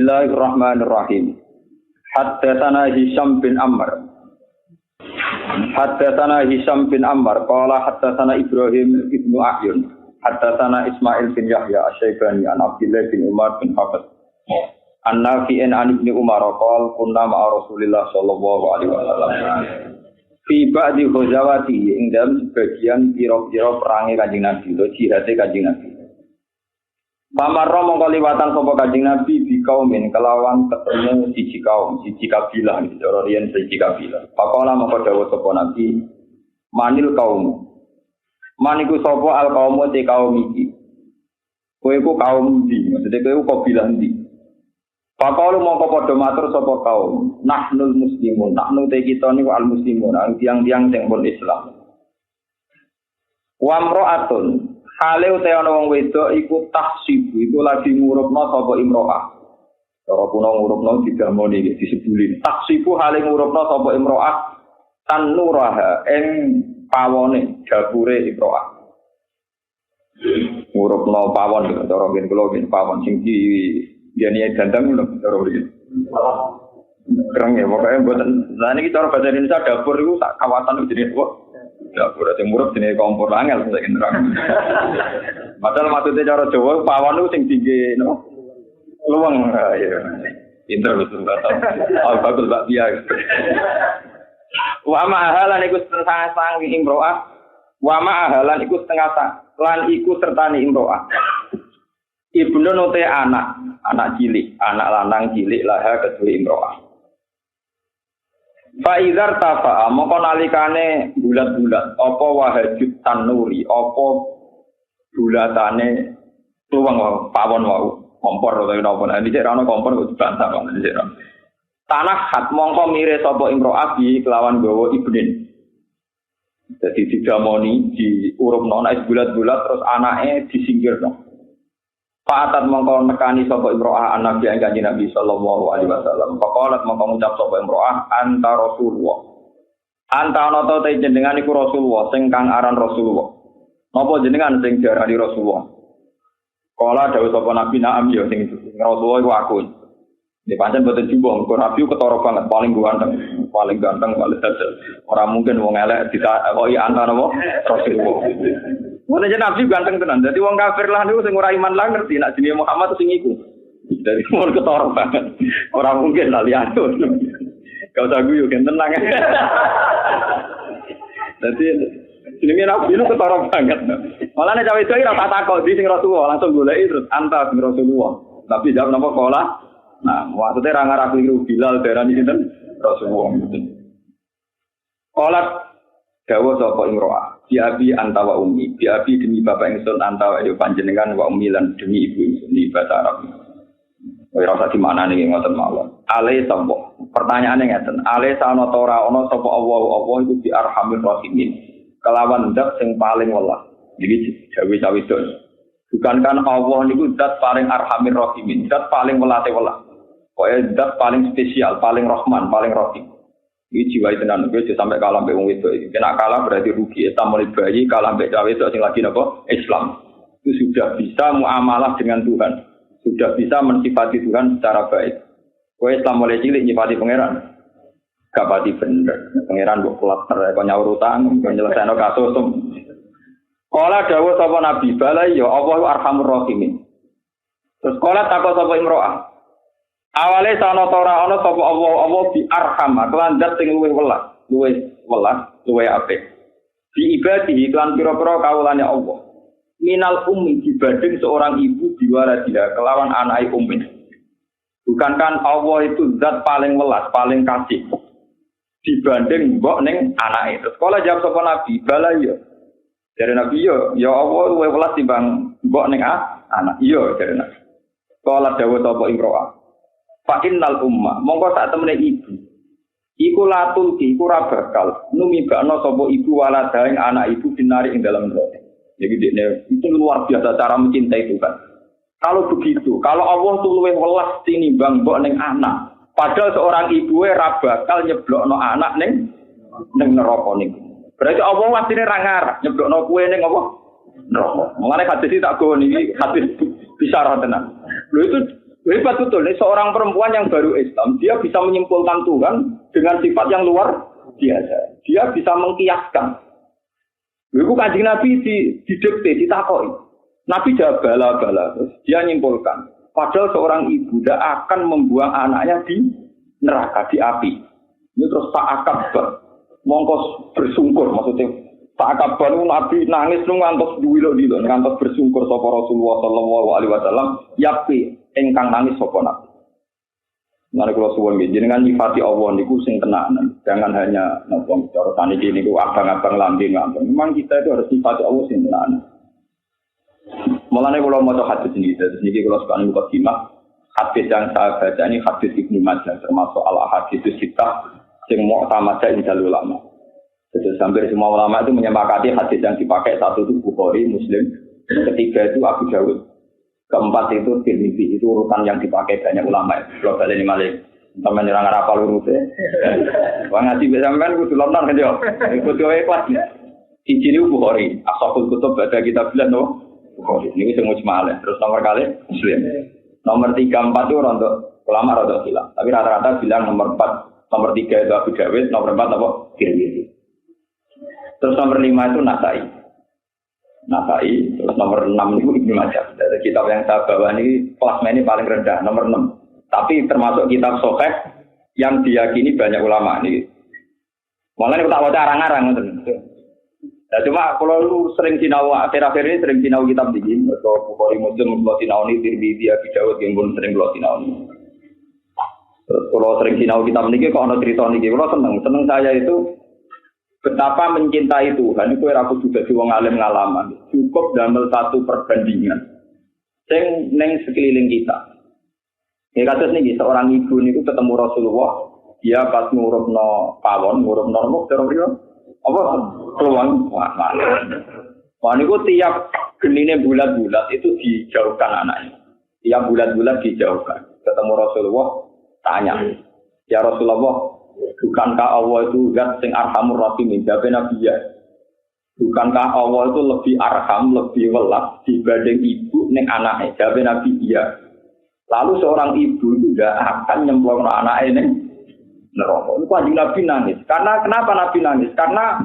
Bismillahirrahmanirrahim. Haddatsana Hisham bin Ammar. Haddatsana Hisham bin Ammar qala haddatsana Ibrahim ibnu Ahyun. Haddatsana Ismail bin Yahya Asy-Syaibani an Abdullah bin Umar bin Hafs. An-Nafi'in an Ibnu Umar qala kunna ma'a Rasulillah sallallahu alaihi wasallam. Fi ba'di ghazawati ing dalam sebagian pira-pira perange Kanjeng Nabi, jihate Kanjeng Nabi. Pamarra mongko liwatan sapa Kanjeng Nabi bi kaumin kelawan ketemu siji kaum, siji kabilah, cara riyen siji kabilah. Pakola mongko dawuh sapa Nabi, manil kaum. Maniku sapa al kaum te kaum iki. Kowe iku kaum ndi? Maksudnya kowe kabilah ndi? Pakola mongko padha matur sapa kaum, nahnul muslimun, nahnu te kita niku al muslimun, tiang-tiang sing pun Islam. Wa mra'atun hale uta ana wong wedok iku tahsib iku lagi ngurupna sapa imro'ah. Cara kuna ngurupna didamoni iki disebuli. Tahsibu hale ngurupna sapa imro'ah tanuraha ing pawone dapure imro'ah. Ngurupna pawon cara ben kula ben pawon sing di diane dandang lho cara iki. Kereng ya pokoke mboten. Lah niki cara bahasa Indonesia dapur iku sak kawasan jenenge kok dapur sing murub jenenge kompor angel sak terang. Padahal maksudnya cara Jawa pawon itu sing tinggi no? Luweng ya. Pinter betul kata. Bagus Mbak Pia. Wa ma'ahalan iku setengah sang imro'ah. Wa ma'ahalan iku setengah sang lan iku sertane imro'ah. Ibnu note anak cilik, anak lanang cilik laha kedue imro'ah. Fa'idhar tafa'a mongko nalikane bulat-bulat apa wahajud tanuri apa bulatane luweng pawon wau kompor utawa napa iki ora ana kompor kok dibantah kok iki ora tanah hat mongko mire sapa imro'ah bi kelawan gawa ibnin dadi didamoni diurupno nek bulat-bulat terus anake disingkirno Fa'atat mongko nekani sapa imro'ah Nabi Kanjeng Nabi sallallahu alaihi wasallam. Faqalat mongko ngucap sapa imro'ah anta Rasulullah. Anta ana ta jenengan iku Rasulullah sing kang aran Rasulullah. Napa jenengan sing diarani Rasulullah? Kala dawuh sapa Nabi na'am ya sing Rasulullah iku aku. Nek pancen boten jumbo, kok Nabi ketara banget paling ganteng, paling dajal. Ora mungkin wong elek ditakoki anta napa Rasulullah. Wong jeneng Nabi ganteng tenan. Dadi wong kafir lah niku sing ora iman lah ngerti nek jenenge Muhammad sing iku. Dari mun ketara banget. Ora mungkin lah lihat. Kau tak guyu kan tenang. Dadi jenenge Nabi itu ketara banget. Malah nek cawe iki ora takok di sing Rasulullah langsung goleki terus anta sing Rasulullah. Tapi jawab napa kola? Nah, maksudnya ra ngarah keliru Bilal darani sinten Rasulullah. Kola dawuh sapa imro'ah. Biabi anta wa ummi, biabi demi bapak ingsun anta wa panjenengan wa ummi lan demi ibu ingsun di bahasa Arab. Ora usah dimaknani ngoten mawon. Ale sapa? Pertanyaane ngeten. Ale sana ora ana sapa Allah iku di arhamir rahimin. Kelawan zat sing paling welas. Iki jawi-jawi itu. Bukankan Allah niku zat paling arhamir rahimin, zat paling welase welas. Pokoke zat paling spesial, paling rahman, paling rahim. Ini jiwa tenan kowe sampai kalah mbek wong wedok iki. Kena kalah berarti rugi. Islam mulai bayi kalah mbek cawe wedok sing lagi napa? Islam. Itu sudah bisa muamalah dengan Tuhan. Sudah bisa mensifati Tuhan secara baik. Kowe Islam mulai cilik nyifati pangeran. Gak pati bener. Pangeran kok klater kok nyaur utang, kok nyelesaino kasus. Kala dawuh sapa Nabi bala ya Allah arhamur rahimin. Terus kala takok sapa imro'ah. Awale sana ora ana sapa Allah bi arham lan zat sing luwih welas, luwih apik. Di ibadihi lan pira-pira kawulane Allah. Minal ummi dibanding seorang ibu diwaradila kelawan anake ummi. Bukankan Allah itu zat paling welas, paling kasih dibanding mbok ning anake. Terus kala jawab sapa Nabi, bala ya. Dari Nabi ya Allah luwih welas timbang mbok ning anak. Iya dari Nabi. Kala dawuh sapa imro'ah. Fa innal umma mongko sak temene ibu iku latul iku ora bakal numibakno sapa ibu walada ing anak ibu dinari ing dalam neraka. Jadi dekne itu luar biasa cara mencintai Tuhan. Kalau begitu, kalau Allah tuh luwih welas tinimbang mbok ning anak, padahal seorang ibu ora bakal nyeblokno anak ning neraka niku. Berarti Allah wasine ra ngarep nyeblokno kowe ning apa? Neraka. Mulane hadis tak go niki hadis bicara tenan. Lho itu Hebat betul, nih seorang perempuan yang baru Islam, dia bisa menyimpulkan Tuhan dengan sifat yang luar biasa. Dia bisa mengkiaskan. Ibu Kanjeng Nabi didikte, ditakoi. Nabi jawab bala-bala, terus dia nyimpulkan. Padahal seorang ibu tidak akan membuang anaknya di neraka, di api. Ini terus tak akbar, mongkos bersungkur, maksudnya tak akbar itu Nabi nangis ngantos duwilo-dilo, ngantos bersungkur sapa Rasulullah sallallahu alaihi wasallam, yapi engkang nangis sapa Nabi. Mari kula suwun nggih jenengan nyifati Allah niku sing tenanan. Jangan hanya napa cara saniki niku abang-abang lambe ngambang. Memang kita itu harus nyifati Allah sing tenanan. Mulane kula maca hadis niki, terus niki kula sekali mukadimah. Hadis yang saya baca ini hadis Ibnu Majah termasuk al-ahadits sitah sing mu'tamada indal ulama. Jadi hampir semua ulama itu menyepakati hadis yang dipakai satu itu Bukhari, Muslim, ketiga itu Abu Dawud. Keempat itu Tirmidzi, itu urutan yang dipakai banyak ulama. Kalau balik ini malah sampai nyerang rapal urutnya. Wah ngaji sampean kudu lontar kan yo. Kudu kelas. Siji niku Bukhari, Ashhabul Kutub baca kitab bilan no. Bukhari niku sing mujmal. Terus nomor kali Muslim. Nomor 3 4 itu untuk ulama rada hilang. Tapi rata-rata bilang nomor 4, nomor 3 itu Abu Dawud, nomor 4 apa? Tirmidzi. Terus nomor 5 itu Nasai, terus nomor 6 itu Ibnu Majah. Dari kitab yang saya bawa ini kelasnya ini paling rendah, nomor 6. Tapi termasuk kitab Sahih yang diyakini banyak ulama ini. Malah ini tak baca arang-arang. Nah, cuma kalau lu sering sinau, akhir-akhir ini sering sinau kitab begini, atau Bukhari Muslim, kalau sinau ini, Tirmidzi, Abu Dawud, yang pun sering kalau sinau ini. Terus kalau sering sinau kitab ini, kalau ada cerita ini, kalau seneng saya itu, betapa mencintai Tuhan itu aku juga di wong alim ngalaman. Cukup dalam satu perbandingan. Sing neng sekeliling kita. Ya kasus nih seorang ibu niku ketemu Rasulullah, dia pas ngurupno pawon, ngurupno remuk terus apa keluang wah niku tiap genine bulat-bulat itu dijauhkan anaknya. Tiap bulat-bulat dijauhkan. Ketemu Rasulullah tanya, "Ya Rasulullah, bukankah Allah itu zat sing arhamur rahimin?" Jawab Nabi ya. Bukankah Allah itu lebih arham, lebih welas dibanding ibu ning anaknya? Jawab Nabi iya. Lalu seorang ibu itu tidak akan nyemplung anaknya ning neraka. Itu Kanjeng Nabi nangis. Karena kenapa Nabi nangis? Karena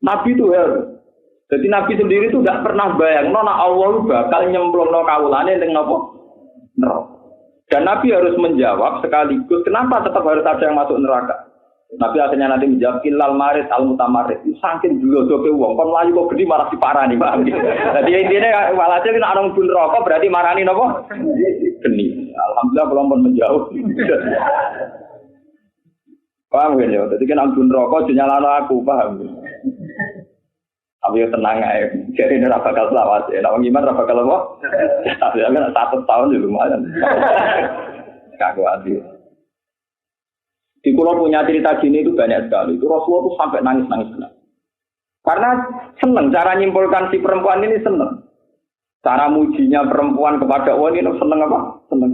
Nabi itu heran. Jadi Nabi sendiri itu tidak pernah bayang nona Allah bakal nyemplung kawulane ning napa? Neraka. Dan Nabi harus menjawab sekaligus kenapa tetap harus ada yang masuk neraka. Nabi akhirnya nanti menjawab ilal marid al mutamarid. Saking dulu dope wong kon mlayu kok gede marah diparani, paham. Jadi intine walhasil nek ana mlebu neraka berarti marani napa? Geni. Alhamdulillah kula pun menjawab. Paham ya? Jadi kan mlebu neraka dinyalano aku, paham. Tapi yo tenang ae. Jadi ora bakal selawat. Nek wong iman ora bakal apa? Tapi kan 1 tahun ya lumayan. Kagak adil. Di Kulo punya cerita gini itu banyak sekali. Itu Rasulullah itu sampai nangis-nangis. Karena senang cara nyimpulkan si perempuan ini senang. Cara mujinya perempuan kepada Allah ini senang apa? Senang.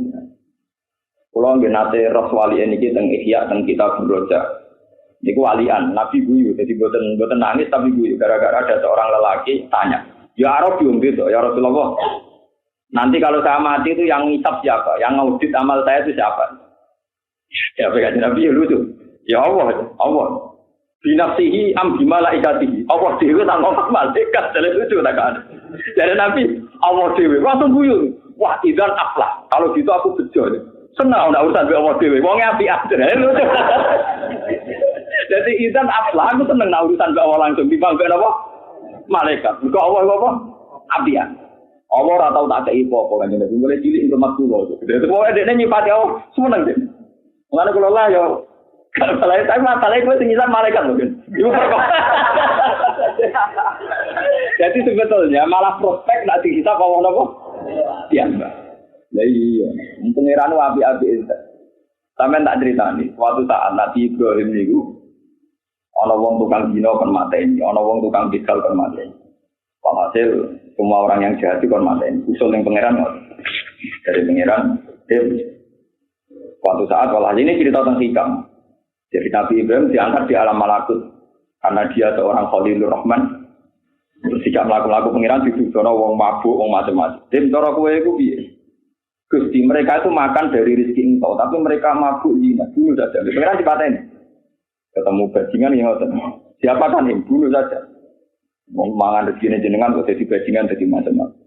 Kulo nggih nate Rasulullah ini teng Ihya teng kitab Roja. Niku walian, Nabi guyu. Jadi boten nangis tapi guyu gara-gara ada seorang lelaki tanya. Ya Arab biung gitu, ya Rasulullah. Nanti kalau saya mati itu yang ngisap siapa? Yang ngaudit amal saya itu siapa? Ya bagi Nabi ya lucu. Ya Allah. Binafsihi am bimalaikatihi. Allah dewe tak ngomong malaikat. Jadi lucu tak kan. Jadi Nabi Allah dewe langsung guyu. Wah, idzan aflah. Kalau gitu aku bejo. Senang ndak urusan Allah dewe. Wong apik aja. Lucu. Jadi idzan aflah aku seneng ndak urusan Allah langsung dibangke apa? Malaikat. Mergo Allah apa? Apian. Allah ora tau tak kei apa kan Nabi. Mulai cilik hormat kula. Jadi pokoke dekne nyipati Allah seneng deh. Mengenai kalau lah ya, masalahnya gue tinggal malaikat mungkin. Jadi sebetulnya malah prospek nanti kita bawa apa? Ya mbak. Ya iya. Pengiran api-api itu. Sampai tak cerita nih. Suatu saat Nabi Ibrahim itu, orang wong tukang zina kon mateni, orang wong tukang begal kon mateni. Walhasil semua orang yang jahat itu kon mateni. Usul yang pengiran dari pengiran suatu saat, walhasil ini cerita tentang hikam. Jadi Nabi Ibrahim diangkat di alam malakut karena dia seorang Khalilur Rahman. Terus jika melaku-laku pengiran dituduh wong mabuk, wong macam-macam. Tim cara kowe iku piye? Gusti, mereka itu makan dari rezeki engkau, tapi mereka mabuk zina. Bunuh saja. Pengiran dipatahin. Ketemu bajingan yang ngoten. Siapa kan yang bunuh saja. Mau mangan rezeki jenengan kok jadi bajingan jadi macam-macam.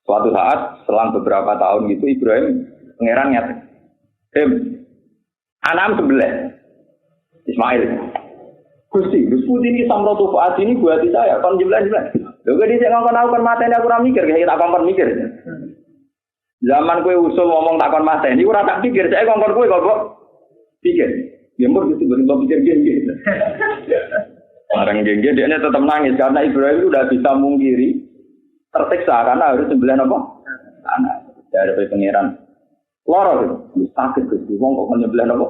Suatu saat selang beberapa tahun gitu Ibrahim pengiran nyata. Anam sebelah Ismail. Gusti, ini samrotu faat ini buat saya. Kon jemlah. Lho kok dhisik ngomong aku kan mateni aku ora mikir, kayak tak kon mikir. Zaman kowe usul ngomong tak kon mateni ora tak pikir, saya ngongkon kowe kok pikir. Ya mur gitu ben pikir gini. Orang gengge dia tetap nangis karena Ibrahim itu udah bisa mungkiri tersiksa karena harus sembilan apa? Anak dari pangeran. Loro itu sakit Gusti wong kok nyembelih apa?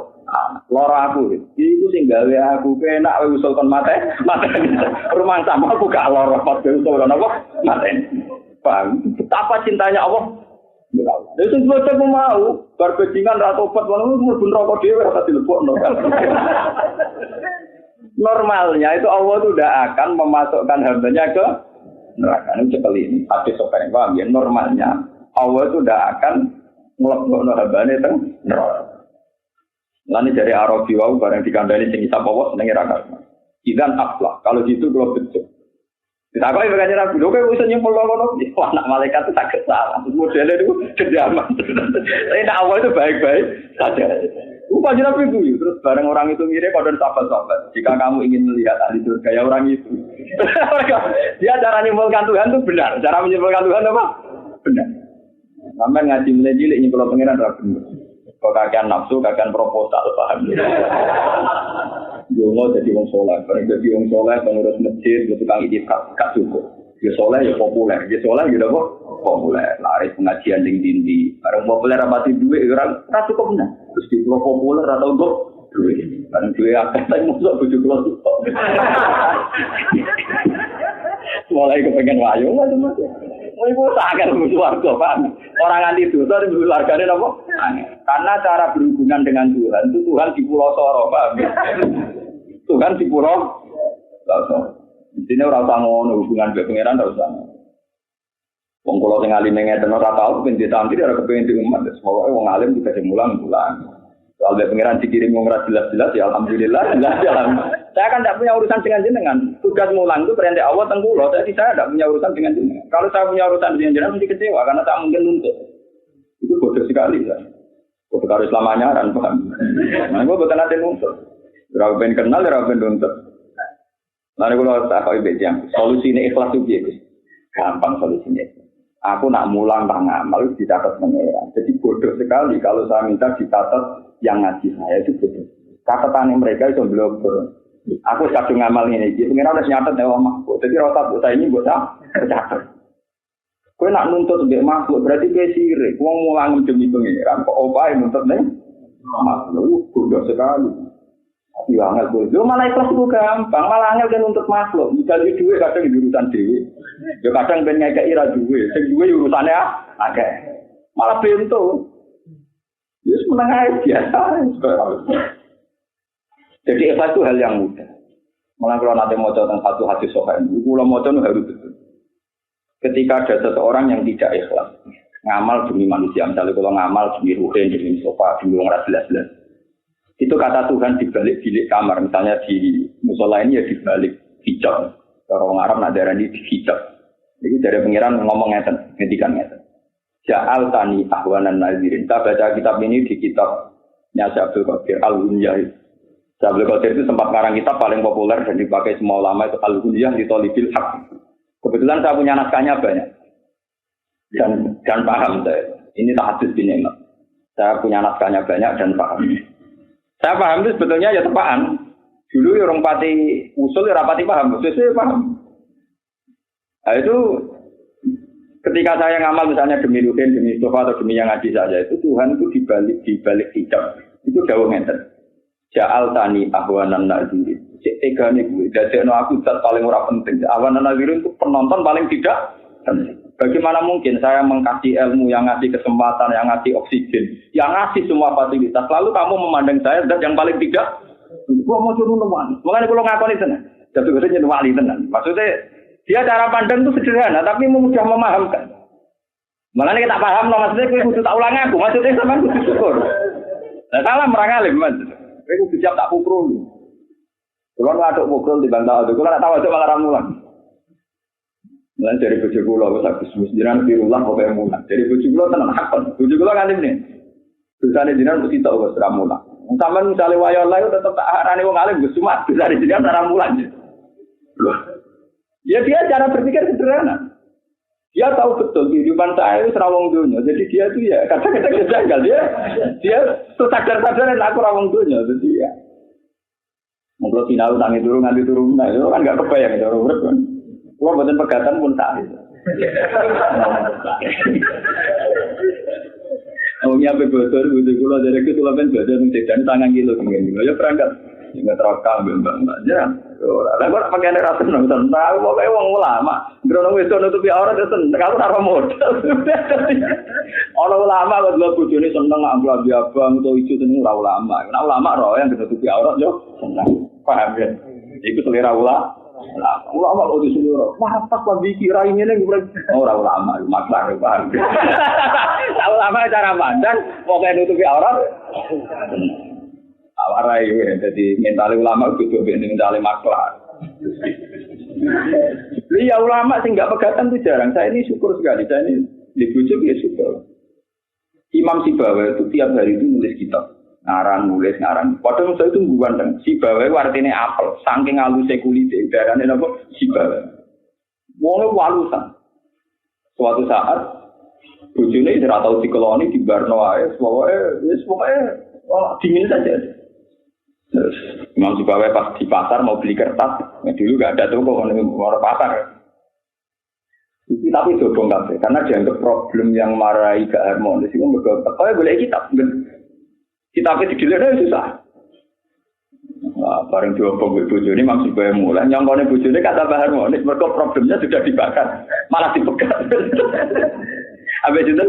Loro aku itu sing gawe aku penak kowe usul kon mateni. Rumah sama aku gak loro pas usul kon apa? Mateni. Paham? Betapa cintanya Allah. Itu sebetulnya mau barbechingan atau obat malah mlebu neraka dhewe ora dilebokno. Normalnya itu Allah itu tidak akan memasukkan hambanya ke neraka. Ini sekali ini hadis sopan paham ya. Normalnya Allah itu tidak akan melebokno hambanya ke neraka. Lalu dari Arabi wau barang dikandani sing isap Allah senenge ra karep. Idan aflah. Kalau gitu kalau betul. Kita kok ibaratnya ragu, lho kowe wis nyimpul ngono, wah anak malaikat itu tak salah. Modelnya itu kejaman. Tapi nak awal itu baik-baik saja. Upah Nabi itu, terus bareng orang itu mirip pada sahabat-sahabat. Jika kamu ingin melihat ahli surga ya orang itu. Dia cara menyimpulkan Tuhan itu benar. Cara menyimpulkan Tuhan apa? Benar. Sampai ngaji mulai cilik nyimpul pengiran ra bener. Kok kakean nafsu, kakean proposal paham. Yo jadi wong saleh, bareng dadi wong saleh pengurus masjid, tukang itikaf, gak cukup. Ya saleh ya populer, ya saleh gitu kok populer. Lari pengajian ning dindi, bareng populer rapati duit ora cukup nah. Terus di pulau populer atau kok duit. Bareng duit akeh tak mosok bojo kula tuh. Mulai kepengen wayo macam-macam. Mau ibu sakit butuh warga, Pak. Orang anti dosa itu warganya apa? Karena cara berhubungan dengan Tuhan itu Tuhan di Pulau Soro, Pak. Tuhan di Pulau Soro. Di sini orang sangon hubungan dengan pangeran harus sangon. Wong kula sing alim ngeten ora tau ben ditantri ora kepengin di umat. Semoga wong alim juga dimulang-mulang. Soal pangeran dikirim wong ora jelas-jelas ya alhamdulillah. Saya kan tidak punya urusan dengan jenengan. Tugas mulang itu perintah Allah teng kula. Jadi saya tidak punya urusan dengan jenengan. Kalau saya punya urusan dengan jenengan mesti kecewa karena tak mungkin nuntut. Itu bodoh sekali ya. Bodoh karo selamanya kan paham. Nah, gua boten ate nuntut. Ora ben kenal ora ben nuntut. Lah nek kula tak kok ibejang. Solusine ikhlas itu piye, Gus? Gampang solusinya. Aku nak mulang tak ngamal dicatat pangeran. Jadi bodoh sekali kalau saya minta dicatat yang ngaji saya itu bodoh. Catatan mereka itu belum turun. Aku kadung ngamal ini, pengen harus nyatet ya makhluk. Jadi rasa saya ini buat tercatat. Kau nak nuntut sebagai makhluk berarti dia sirik. Kau mulang demi pengiran, kok opai nuntut nih makhluk, bodoh sekali. Ya angel bodoh, malah ikhlas itu gampang, malah angel kan nuntut makhluk. Misalnya duit kadang di urusan dewi, ya kadang ben ngekei ra duit, sing duit urusannya akeh. Malah bento. Ya menengah biasa. Jadi ikhlas itu hal yang mudah. Malah kalau nanti mau tentang satu hadis sohail, kalau mau tentang harus betul. Ketika ada seseorang yang tidak ikhlas, ngamal demi manusia, misalnya kalau ngamal demi ruhin, demi sofa, demi orang jelas-jelas, itu kata Tuhan di balik bilik kamar, misalnya di musola ini ya di balik hijab. Kalau orang Arab nak darah ini di hijab. Itu dari pengiran ngomong ngeten, ngetikan ngeten. Ja'al tani ahwanan nazirin. Kita baca kitab ini di kitabnya Abdul Qadir Al-Hunyah. Abdul Qadir itu sempat ngarang kitab paling populer dan dipakai semua ulama itu Al-Hunyah di Tolibil Haq. Kebetulan saya punya naskahnya banyak dan paham saya. Ini tak hadis bin Imam. Saya punya naskahnya banyak dan paham. Saya paham itu sebetulnya ya tepaan. Dulu orang pati usul ya rapati paham, sesuai paham. Nah itu ketika saya ngamal misalnya demi Ruhin, demi Mustafa atau demi yang ngaji saja itu Tuhan itu dibalik hijab itu jauh ngeten. Ja'al tani ahwanan nazirin. Cek tegane gue. Dadekno aku zat paling ora penting. Ahwanan nazirin itu penonton paling tidak penting. Bagaimana mungkin saya mengkasih ilmu, yang ngasih kesempatan, yang ngasih oksigen, yang ngasih semua fasilitas, lalu kamu memandang saya zat yang paling tidak? Gua mau suruh teman. Makanya kalau ngakoni tenan. Jatuh gede jadi wali tenan. Maksudnya dia cara pandang itu sederhana, tapi mudah memahamkan. Malah kita paham loh maksudnya kowe kudu tak ulang aku, maksudnya sampean kudu syukur. Lah salah merang alim Mas. Kowe kudu siap tak pukul. Kulo ngaduk pukul di bantah itu, kulo ora tahu aja malah ra mulang. Lan dari bojo kula wis Agus jiran pirullah kok mulang. Dari bojo kula tenan hakon. Bojo kula ngalim ne. Dosane jiran mesti tak wis ra mulang. Sampeyan misale wayo Allah tetep tak arani wong alim Gus Sumat, dosane jiran ra mulang. Loh. Ya dia cara berpikir sederhana. Dia tahu betul kehidupan saya itu serawong dunia. Jadi dia itu ya kadang-kadang janggal dia sadar-sadar aku rawong dunia. Jadi ya. Mungkin sinau tangi turun nganti turun, nah itu kan nggak kebayang itu urip kan. Kalau buatan pegatan pun tak. Oh iya bebodor, bebodor dari itu lah kan belajar mencetak tangan kilo tinggal. Ya perangkat, nggak terakal bembang aja. Lah kok pakai nek rasen nang tahu pokoke wong ulama. Grono wis nutupi aurat ya seneng kalau ora modal. Ana ulama kok lho bojone seneng ambil abang utawa ijo seneng ora ulama. Nek ulama ro yang nutupi aurat yo seneng. Paham ya? Iku selera ulama. Ulama kok disuruh. Wah, pas lagi kira ini ning ora ulama, maklar paham. Ulama cara pandang pokoke nutupi aurat. Awarai jadi mental ulama itu mental maklar. Lihat ulama sih nggak pegatan tuh jarang. Saya ini syukur sekali. Saya ini di Bujuk ya syukur. Imam Sibawa itu tiap hari itu nulis kitab. Nulis ngarang. Padahal saya itu bukan Sibawa artinya apel. Saking halusnya kulitnya. Darahnya apa? Sibawa. Wongnya walusan. Suatu saat Bujuknya tidak tahu dikeloni di Barno aja. Pokoknya dingin saja. Terus Imam Sibawa pas di pasar mau beli kertas, dulu nggak ada toko orang pasar. Tapi dobong kafe, karena dianggap problem yang marahi gak harmonis itu bergabung. Oh boleh kitabnya didelete susah. Bareng diobong bojo ini Imam Sibawa mulai nyongkone bojone kata harmonis, mergo problemnya sudah dibakar, malah dipegat. Habis itu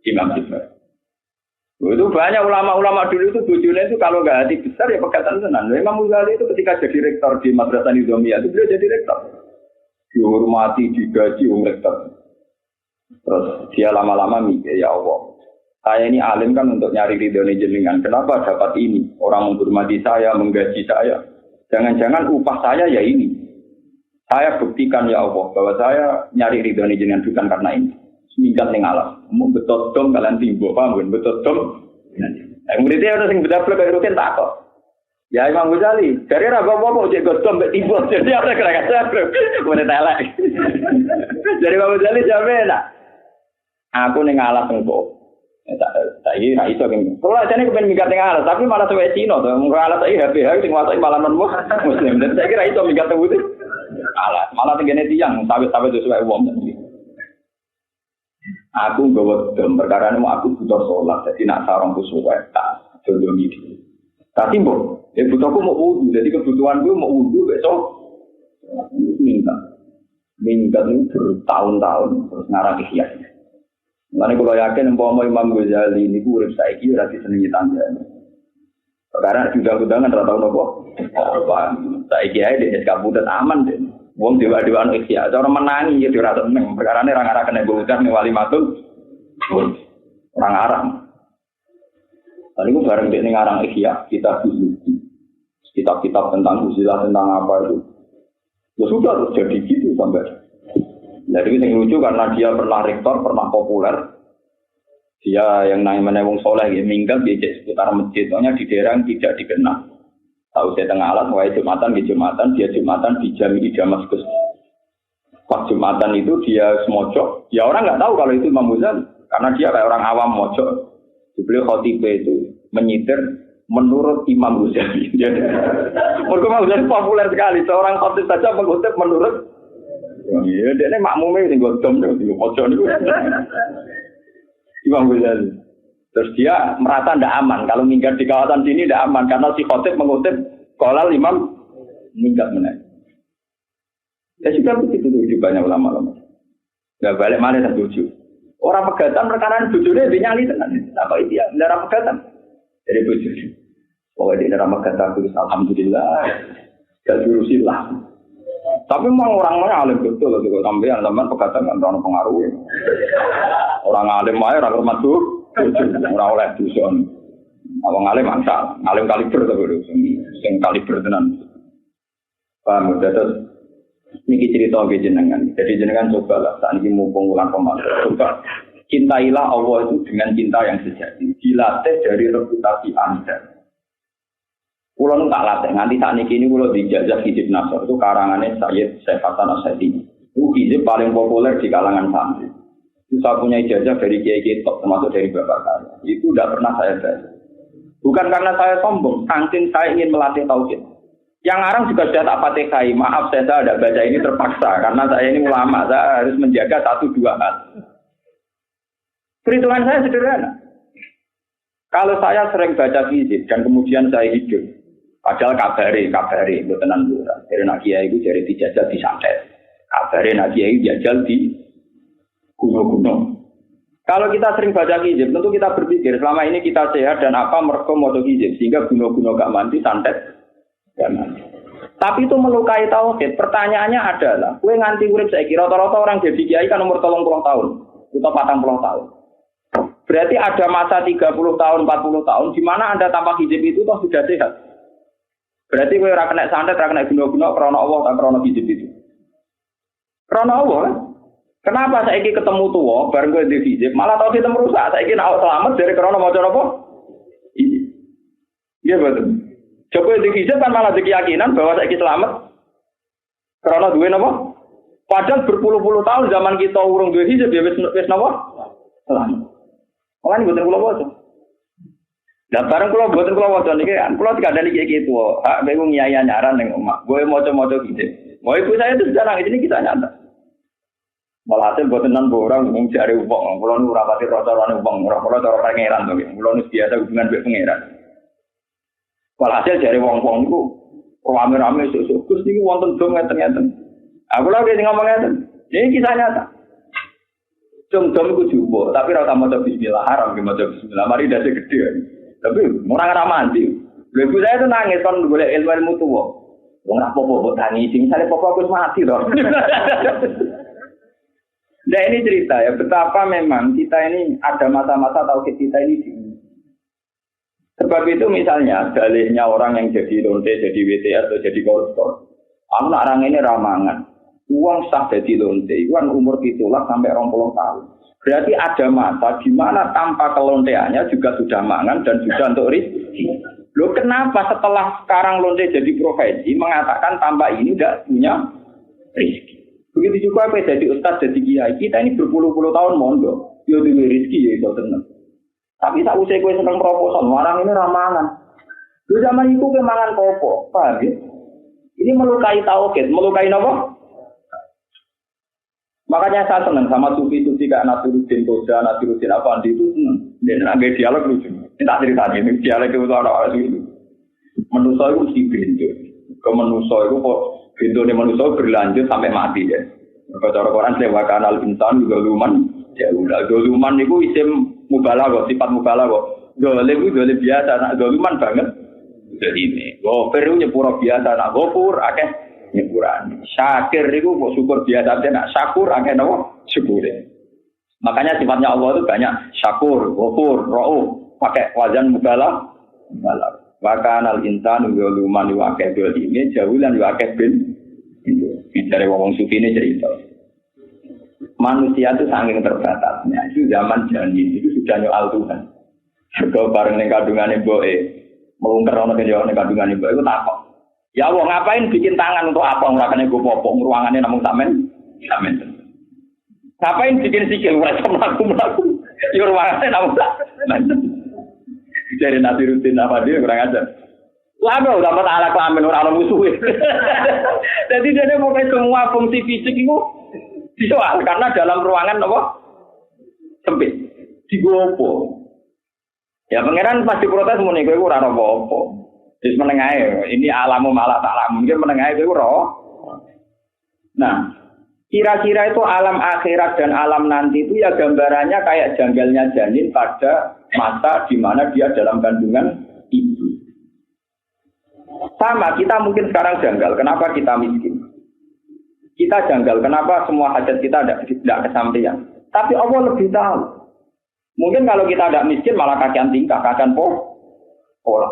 Imam Sibawa. Itu banyak ulama-ulama dulu itu bojone itu kalau nggak hati besar ya pegatan tenan. Imam Ghazali itu ketika jadi rektor di Madrasah Nizamiyah itu beliau jadi rektor. Dihormati, digaji rektor. Terus dia lama-lama mikir, ya Allah, saya ini alim kan untuk nyari ridhonya jenengan. Kenapa dapat ini? Orang menghormati saya, menggaji saya. Jangan-jangan upah saya ya ini. Saya buktikan ya Allah bahwa saya nyari ridhonya jenengan bukan karena ini. Minggat ning alam, mau betot dom kalian timbo, paham kan? Betot dom. Muridnya ada yang beda kayak rutin tak kok. Ya Imam Ghazali, dari raga apa cek godom mbek timbo, jadi apa kira-kira boleh telek. Dari Imam Ghazali jawabnya, aku ning alam engko. Tak iki ra iso kan. Kalau ajane kepen minggat ning alam, tapi malah suwe Cina to. Mung alam iki HP sing wae malah non muslim. Dan saya kira iso minggat teng putih. Alah, malah tenggene tiyang sawit-sawit sesuai wong. Aku nggawa dem perkara niku aku butuh salat dadi nak sarung kusuwe tak jodoh iki. Tapi mbok, butuhku mau wudu, jadi kebutuhanku mau wudu besok minta itu bertahun-tahun terus ngarang ikhya. Mulane kula yakin umpama Imam Ghazali niku urip saiki ora disenengi tandane. Perkara udang-udangan ora tau napa. Apa saiki ae dhewe kabutet aman deh. Wong dewa-dewan ikhya, cara menangi ya ora seneng. Perkarane ra ngarah kena bukan ning wali matul. Orang Arab. Tadi aku bareng dia ngarang ikhya, kitab-kitab tentang usilah tentang apa itu. Ya sudah terus jadi gitu sampai. Jadi yang lucu karena dia pernah rektor, pernah populer. Dia yang namanya wong soleh, ya, minggat di sekitar masjid, soalnya di daerah yang tidak dikenal. Tahu saya tengah alat, mulai Jumatan di Jumatan, dia Jumatan di Jami di Damaskus. Pas Jumatan itu dia semojok, ya orang nggak tahu kalau itu Imam Ghazali, karena dia kayak orang awam mojok. Beliau khotibah itu menyitir menurut Imam Ghazali. Menurut Imam Ghazali populer sekali, seorang khotib saja mengutip menurut. Ya, dia ini makmumnya yang godom, di mojok itu. Imam Ghazali. Terus dia merasa tidak aman. Kalau minggat di kawasan sini tidak aman. Karena si khotib mengutip kolal imam minggat menaik. Ya sudah begitu di banyak ulama-ulama. Tidak balik mana dan tujuh. Orang pegatan rekanan bujurnya dinyali tenan. Apa itu ya? Darah pegatan. Jadi bujur. Pokoknya di darah pegatan tulis alhamdulillah. Gak jurusilah. Tapi memang orang-orang alim betul. Kalau sampai yang teman pegatan kan terlalu pengaruh. Orang alim wae ora hormat tuh. Ora oleh dusun. Wong alim mangsa, alim kaliber to lho, sing kaliber tenan. Paham terus niki cerita nggih jenengan. Jadi jenengan cobalah saat ini mumpung wulan Ramadan. Coba cintailah Allah itu dengan cinta yang sejati. Dilatih dari reputasi Anda. Kulo nu tak latih nganti saat ini kulo dijajah Hizib Nasr itu karangannya Sayyid Syekh Hasan Asy'ari. Itu hizib paling populer di kalangan santri. Itu saya punya ijazah dari kiai-kiai top termasuk dari bapak saya. Itu tidak pernah saya baca. Bukan karena saya sombong, saking saya ingin melatih tauhid. Yang orang juga sudah tak fatihai. Maaf saya tidak baca ini terpaksa karena saya ini ulama, saya harus menjaga 1-2 hal. Perhitungan saya sederhana. Kalau saya sering baca hizib dan kemudian saya hidup, padahal kabari itu tenan murah. Dari nak kiai itu dari dijajal di santet. Kabari nak kiai jajal di gunung-gunung. Kalau kita sering baca hizib, tentu kita berpikir selama ini kita sehat dan apa mergo maca hizib sehingga gunung-gunung gak mandi santet gak mandi. Tapi itu melukai tauhid. Pertanyaannya adalah, kowe nganti urip saiki rata-rata orang jadi kiai kan umur 30 tahun atau 40 tahun. Berarti ada masa 30 tahun, 40 tahun di mana Anda tanpa hizib itu toh sudah sehat. Berarti kowe ora kena santet, ora kena gunung-gunung krana Allah ta krana hizib itu. Krana Allah kan? Kenapa saiki ketemu tua bareng kowe di hizib malah tau kita merusak. Saiki nek selamat dari krana maca apa? Ini. Iya betul. Coba di hizib kan malah di keyakinan bahwa saiki selamat. Krana duwe napa? Padahal berpuluh-puluh tahun zaman kita urung duwe hizib ya wis napa? Selamat. Kan boten kula waca. Lah bareng kula boten kula waca niki kan kula dikandani iki tuwa. Hak bingung nyai nyaran ning omah. Kowe maca-maca hizib. Mau ibu saya itu sudah nangis ini kita nyata. Walhasil buat tenan orang ngomong cari uang, kalau nu rapati rotor-rotor uang, kalau cara pangeran tuh, kalau nu biasa hubungan dengan pangeran. Walhasil cari uang itu rame-rame susuk, terus ini wonten dom ngeten-ngeten. Aku lagi ngomong ngeten, ini kisah nyata. Dom itu jumbo, tapi rata mau Bismillah haram, mau Bismillah, mari dasi gede. Tapi orang ramadi, ibu saya itu nangis kan boleh ilmu tua. Wong apa-apa buat tani, misalnya papa aku mati dong. Nah ini cerita ya, betapa memang kita ini ada masa-masa tauhid kita ini diuji. Sebab itu misalnya dalihnya orang yang jadi lonte, jadi WTS atau jadi koruptor. Aku nak orang ini ramangan, uang sah jadi lonte, uang umur itulah sampai 20 tahun. Berarti ada masa di mana tanpa kelonteannya juga sudah mangan dan juga untuk rezeki. Loh kenapa setelah sekarang lonte jadi profesi mengatakan tanpa ini tidak punya rezeki? Begitu juga apa jadi ustaz, jadi kiai. Kita ini berpuluh-puluh tahun mondok. Yo duwe rezeki ya iso tenang. Tapi tak usah kowe seneng proposal, orang ini ramangan. Dulu zaman itu kowe mangan popo, paham ya? Ini melukai tauhid, melukai napa? Makanya saya senang sama sufi-sufi kayak Nasiruddin Koja, Nasiruddin Afandi itu senang. Dan agak dialog lucu. Ini tak cerita ini, dialog itu orang-orang itu. Manusia itu mesti bento. Kemenusia itu kok bentone manusia berlanjut sampai mati ya. Cara Quran sewa kanal insan zaluman, ya udah zaluman itu isim mubalaghah, sifat mubalaghah. Zalim itu zalim biasa, nak zaluman banget. Jadi ini, ghafir itu nyepuro biasa, nak ghafur akeh nyepuran. Syakir itu kok syukur biasa, nak syakur akeh napa? Syukur. Makanya sifatnya Allah itu banyak syakur, ghafur, rauf, pakai wazan mubalaghah. Wa kanal insan zaluman wa akeh ini jaulan wa akeh bin. Bicara wong sufi ini cerita. Manusia itu saking terbatasnya. Itu zaman janin itu sudah nyoal Tuhan. Juga bareng dengan kandungan mboke, melungker ana kejauhan kandungan mboke itu takok. Ya Allah ngapain bikin tangan untuk apa ngrakane go popok ruangannya namung sampean. Ngapain bikin sikil ora mlaku-mlaku. Ya ruangannya namung sampean. Jadi Nasiruddin apa dia kurang ajar. Lama udah dapat alat kelamin orang musuh. Jadi dia mau semua fungsi fisik itu disoal karena dalam ruangan apa sempit, digopo. Ya pangeran pasti protes muni kowe ora apa-apa. Wis menengae, ini alamu malah tak alam. Mungkin menengae kowe ora. Nah, kira-kira itu alam akhirat dan alam nanti itu ya gambarannya kayak janggalnya janin pada masa di mana dia dalam kandungan ibu. Sama, kita mungkin sekarang janggal. Kenapa kita miskin? Kita janggal. Kenapa semua hajat kita tidak kesampaian? Tapi Allah lebih tahu. Mungkin kalau kita tidak miskin malah kakian tingkah, kakian pola.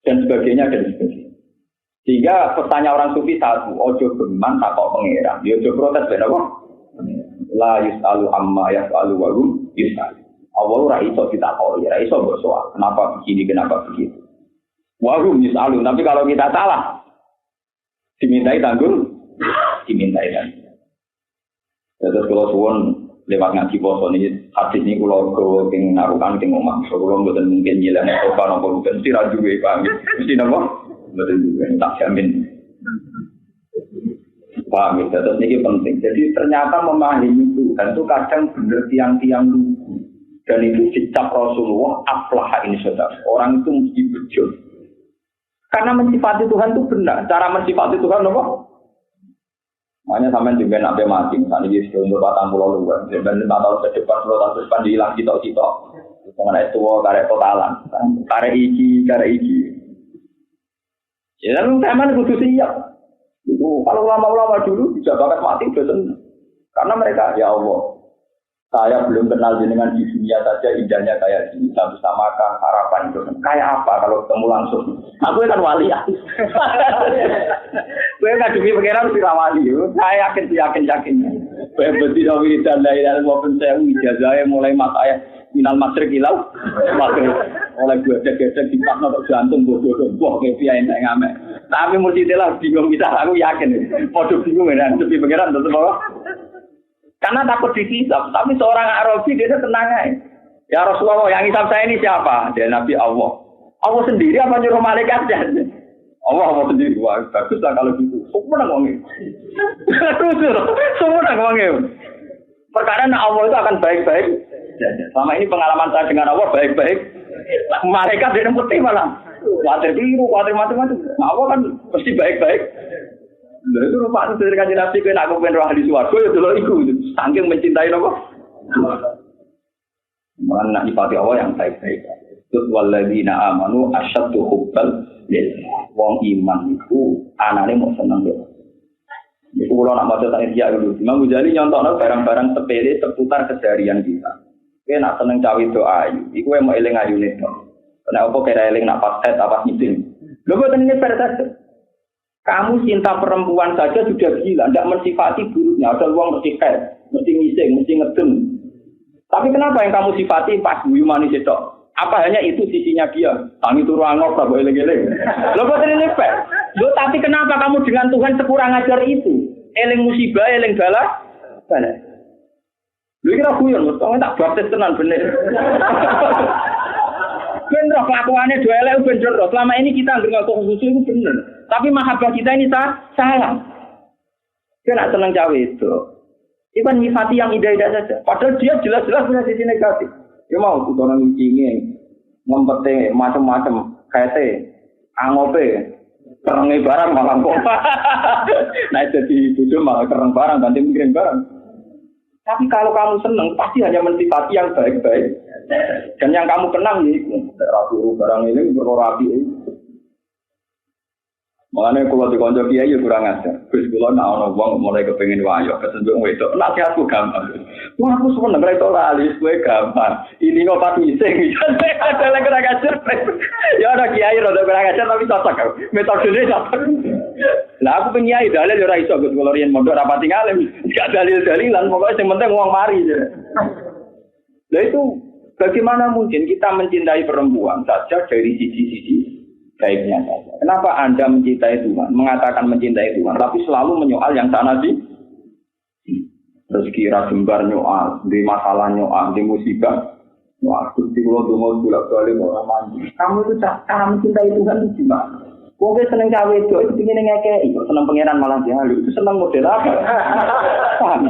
Dan sebagainya. Sehingga pesannya orang sufi satu, ojo geman takok pangeran. Ya ojo protes ben apa? La yusalu amma yasalu wa hum yusalu. Allah ora iso ditakoni, ora iso mbok soal. Kenapa begini, kenapa begitu? Wa hum yusalu, tapi kalau kita salah dimintai tanggung, dimintai tanggung. Terus kalau suwon lewat ngaji poso ini hadis ini kalau go king narukan king omah, kalau mboten mungkin nyilang sofa nopo mungkin mesti ra duwe paham. Mesti napa? Mboten duwe tak jamin. Paham ya, terus ini penting. Jadi ternyata memahami Tuhan itu kadang benar tiang-tiang lugu. Dan itu dicap Rasulullah aflaha ini saudara. Orang itu mesti bejo. Karena mensifati Tuhan itu benar. Cara mensifati Tuhan apa? Makanya sampai juga nak mati, misalnya di umur 40 luar, dan 4 tahun ke depan, 10 tahun ke depan dihilang kita. Mengenai tua, karek totalan, karek iki. Ya, lalu zaman itu siap. Itu kalau ulama-ulama dulu bisa banget mati, betul. Karena mereka, ya Allah, saya belum kenal jenengan di dunia saja, indahnya kayak gini, saya bisa makan, harapan itu. Kayak apa kalau ketemu langsung? Aku kan wali ya. Gue kan demi pengeran sira wali. Saya yakin. Berarti dawi dan lain-lain maupun saya ijazahnya mulai mataya minal masrik ilau. Oleh gue gedek di pasno tok jantung bodoh kayak piye entek ngamek. Tapi mesti telah bingung kita, aku yakin. Podo bingung ya, demi pengeran tetep apa? Karena takut dihisab, tapi seorang Arabi dia tenang aja. Ya Rasulullah, yang hisab saya ini siapa? Dia Nabi Allah. Allah sendiri apa nyuruh malaikat aja? Allah sendiri. Wah, bagus lah kalau gitu. Semua ngomongin. Semua ngomongin. Perkara Allah itu akan baik-baik. Selama ini pengalaman saya dengan Allah baik-baik. Malaikat dia putih malah. Khawatir biru, khawatir macam-macam. Allah kan pasti baik-baik. Lha itu rupa itu dari kanjeng Nabi kena aku pengen roh ahli swarga ya delok iku saking mencintai napa. Mana nyifati Allah yang baik-baik. Terus walladzina amanu asyaddu hubbal lillah. Wong iman itu anane mau seneng ya. Itu kalau nak maca tak iya dulu. Imam Ghazali nyontokno barang-barang sepele seputar keseharian kita. Kowe nak seneng cawe doa ayu, iku mau eling ayune to. Nek apa kira eling nak pas set apa nyidin. Lho boten ini persis. Kamu cinta perempuan saja sudah gila, tidak mensifati buruknya. Ada uang mesti kayak, mesti ngising, mesti ngedem. Tapi kenapa yang kamu sifati pas guyu manis itu? Apa hanya itu sisinya dia? Tangi turu angok, tak boleh eling-eling. Loh, kok ini fair? Loh, tapi kenapa kamu dengan Tuhan sekurang ajar itu? Eling musibah, eling bala? Loh, kira guyon, kamu tak baptis tenan bener. Bener, kelakuannya dua elek bener. Selama ini kita nggak khusus itu bener. Tapi mahabbah kita ini salah. Dia nak senang cawe itu. Itu kan nyifati yang indah-indah saja. Padahal dia jelas-jelas punya sisi negatif. Dia mau tuh orang ngicingin, ngempete, macam-macam, kaite, angope, kerengi barang malah kok. Nah jadi bodoh malah kereng barang, ganti mikirin barang. Tapi kalau kamu senang, pasti hanya mensifati yang baik-baik. Dan yang kamu kenang nih, ragu barang ini berkorapi. Makanya kalau dikonco kiai ya kurang ajar. Gus kula nak ana wong mulai kepengin wayo kesenjuk wedok. Nasihatku gampang. Wah aku seneng nek to lali kowe gampang. Ini kok pati sing. Ada lagi kurang ajar. Ya ada kiai rada kurang ajar tapi cocok. Metodene cocok. Lah aku pengiai dalil ora iso Gus kula riyen mondok rapati ngalim. Gak dalil-dalilan pokoknya yang penting wong mari. Lah itu bagaimana mungkin kita mencintai perempuan saja dari sisi-sisi baiknya saja. Kenapa Anda mencintai Tuhan, mengatakan mencintai Tuhan, tapi selalu menyoal yang sana sih? Rezeki rajembar nyoal, di masalah nyoal, di musibah nyoal. Gusti kula donga bolak-balik ora mandi. Kamu itu cara mencintai Tuhan itu gimana? Wong seneng cawe itu pengin ngekeki, seneng pangeran malah dihalu. Itu seneng model apa? Paham?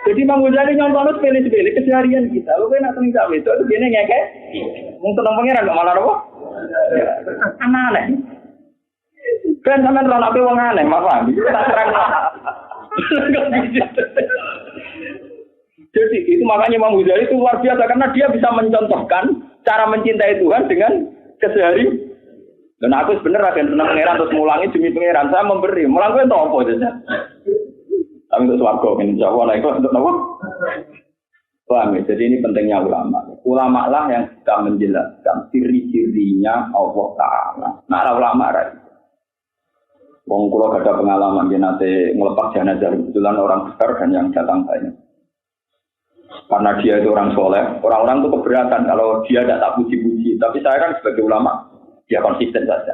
Jadi Mang Ghazali nyontono sepele-sepele keseharian kita. Kowe nek seneng cawe itu pengin ngekeki. Wong seneng pangeran kok malah apa? Aneh. Kan sampean ora nape wong aneh, paham? Tak terang. Jadi itu makanya Imam Ghazali itu luar biasa karena dia bisa mencontohkan cara mencintai Tuhan dengan keseharian. Dan aku sebenarnya akan senang pangeran terus mulangi demi pangeran saya memberi. Mulang gue untuk apa saja? Tapi untuk swarga, insya Allah, nah itu untuk apa? Paham ya? Jadi ini pentingnya ulama. Ulama lah yang bisa menjelaskan ciri-cirinya Allah Ta'ala. Nah, ulama rai. Wong kula gak ada pengalaman dia nanti ngelepas jenazah kebetulan orang besar dan yang datang banyak. Karena dia itu orang soleh, orang-orang itu keberatan kalau dia tidak tak puji-puji. Tapi saya kan sebagai ulama, dia konsisten saja.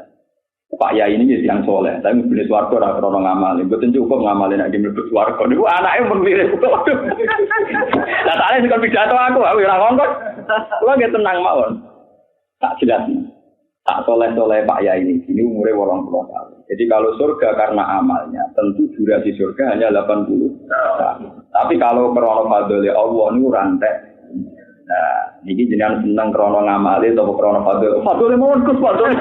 Pak Yai ini yang soleh, tapi memilih suarga orang krono ngamal. Betul cukup ngamalin lagi memilih suarga. Ini anaknya memilih. Nah, soalnya sekarang pidato aku orang ngongkot. Lo nggak tenang mawon. Tak jelas. Tak soleh Pak Yai ini umurnya 80 tahun. Jadi kalau surga karena amalnya, tentu durasi surga hanya 80 tahun. Tapi kalau krono fadhole Allah ini rantai. Nah, ini jenengan seneng krono ngamali atau krono fadhole mohon Gus fadhole.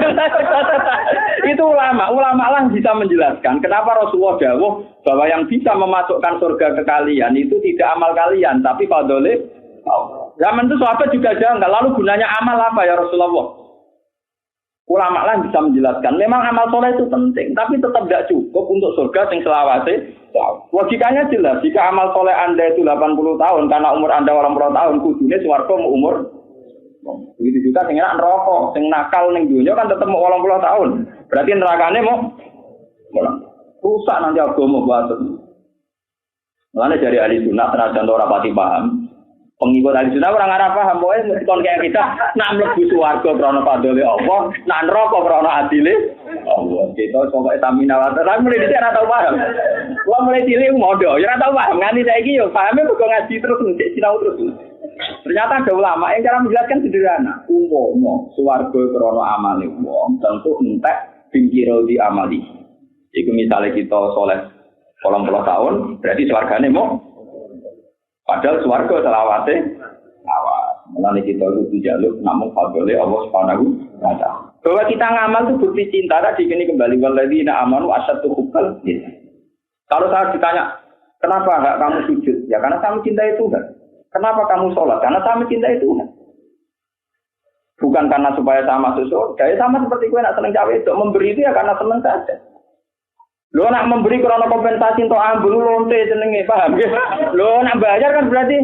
Itu ulama lah bisa menjelaskan kenapa Rasulullah dawuh bahwa yang bisa memasukkan surga ke kalian itu tidak amal kalian tapi fadhole Allah. Zaman itu sahabat juga janggal, lalu gunanya amal apa ya Rasulullah? Ulama lah bisa menjelaskan. Memang amal soleh itu penting, tapi tetap tidak cukup untuk surga yang selawase. Logikanya jelas, jika amal soleh Anda itu 80 tahun, karena umur Anda 80 tahun, kudunya swarga mau umur. Begitu juga sing enak neraka, sing nakal ning dunya kan tetap mau 80 tahun. Berarti nerakane mau rusak nanti agama banget. Mulane dari ahli sunnah senajan ora pati paham. Pengikut ahli sunnah orang arah paham, pokoknya meskipun kayak kita nak mlebu swarga krana fadhole Allah, nak neraka krana adile Allah. Kita pokoke tamina wa ta'ala mulai dhisik ora tau paham. Wong mulai cilik modho, ya ora tau paham. Nganti saiki yo pahame mergo ngaji terus ndek sinau terus. Ternyata ada ulama yang cara menjelaskan sederhana. Umpama swarga krana amale wong, tentu entek pingkiro di amali. Iku misale kita saleh 80 tahun, berarti swargane mau padahal swarga selawase awas. Mulane kita kudu jaluk namung fadhole Allah Subhanahu wa taala. Bahwa kita ngamal itu bukti cinta tadi ini kembali walladzina amanu asyaddu hubbal. Kalau saya ditanya, kenapa enggak kamu sujud? Ya karena kamu cintai Tuhan. Kenapa kamu sholat? Karena kamu cintai Tuhan. Bukan karena supaya saya masuk surga. Ya sama seperti gue nak seneng cawe itu memberi itu ya karena seneng saja. Lo nak memberi karena kompensasi untuk ambul lonte jenenge paham ya? Lo nak bayar kan berarti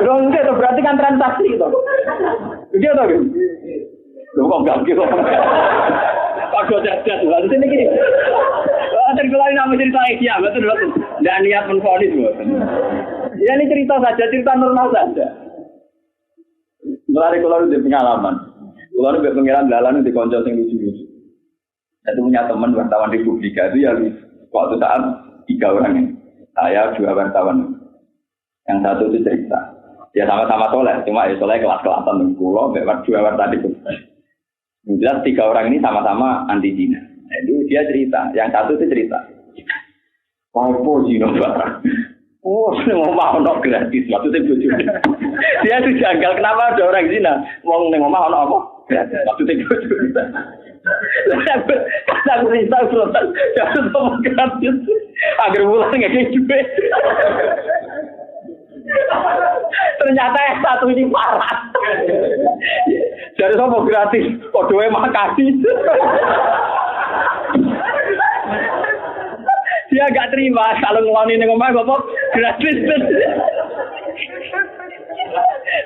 lonte itu berarti kan transaksi itu. Begitu toh? Lo kok enggak gitu? Pakai cerdas lah di sini gini. Terkelai nama cerita ya betul. Nggak niat menfonis bukan. Ya ini cerita saja, cerita normal saja. Mulai kalau udah pengalaman, kalau udah pengiran dalan di konco sing lucu-lucu. Saya punya teman wartawan di Publika itu yang waktu saat 3 orang ini. Saya 2 wartawan. Yang satu itu cerita. Ya sama-sama soleh, cuma ya soleh kelas-kelasan pulau, 2 wartawan tadi. Jelas 3 orang ini sama-sama anti Cina. Nah, itu dia cerita. Yang satu itu cerita. Apa Cina barang? Oh, ngomong ono gratis. Maksudnya bojo. Dia itu janggal kenapa ada orang Cina wong ning omah ono apa? Gratis. Maksudnya bojo. Aku cerita surat jatuh sama gratis agar pulang ngekek juga. Ternyata yang satu ini parah. Jadi sama gratis, kodohnya makasih. Dia gak terima kalau ngeloni ning omah kok gratis.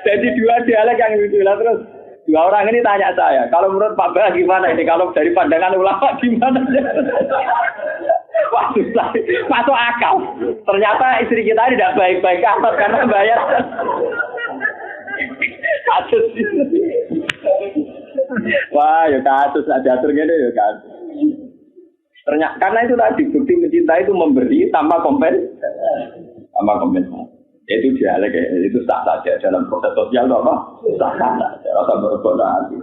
Jadi 2 dialek yang lucu lah terus. 2 orang ini tanya saya, kalau menurut Pak Bah gimana ini? Kalau dari pandangan ulama gimana? Wah susah, masuk akal. Ternyata istri kita tidak baik-baik amat karena bayar. Kasus ini. Wah, ya kasus ada atur gini ya kasus. Ternyata karena itu tadi bukti mencintai itu memberi tanpa kompensasi. Itu dialek itu sah saja dalam proses sosial itu apa? Sah saja. Rasa berbohong.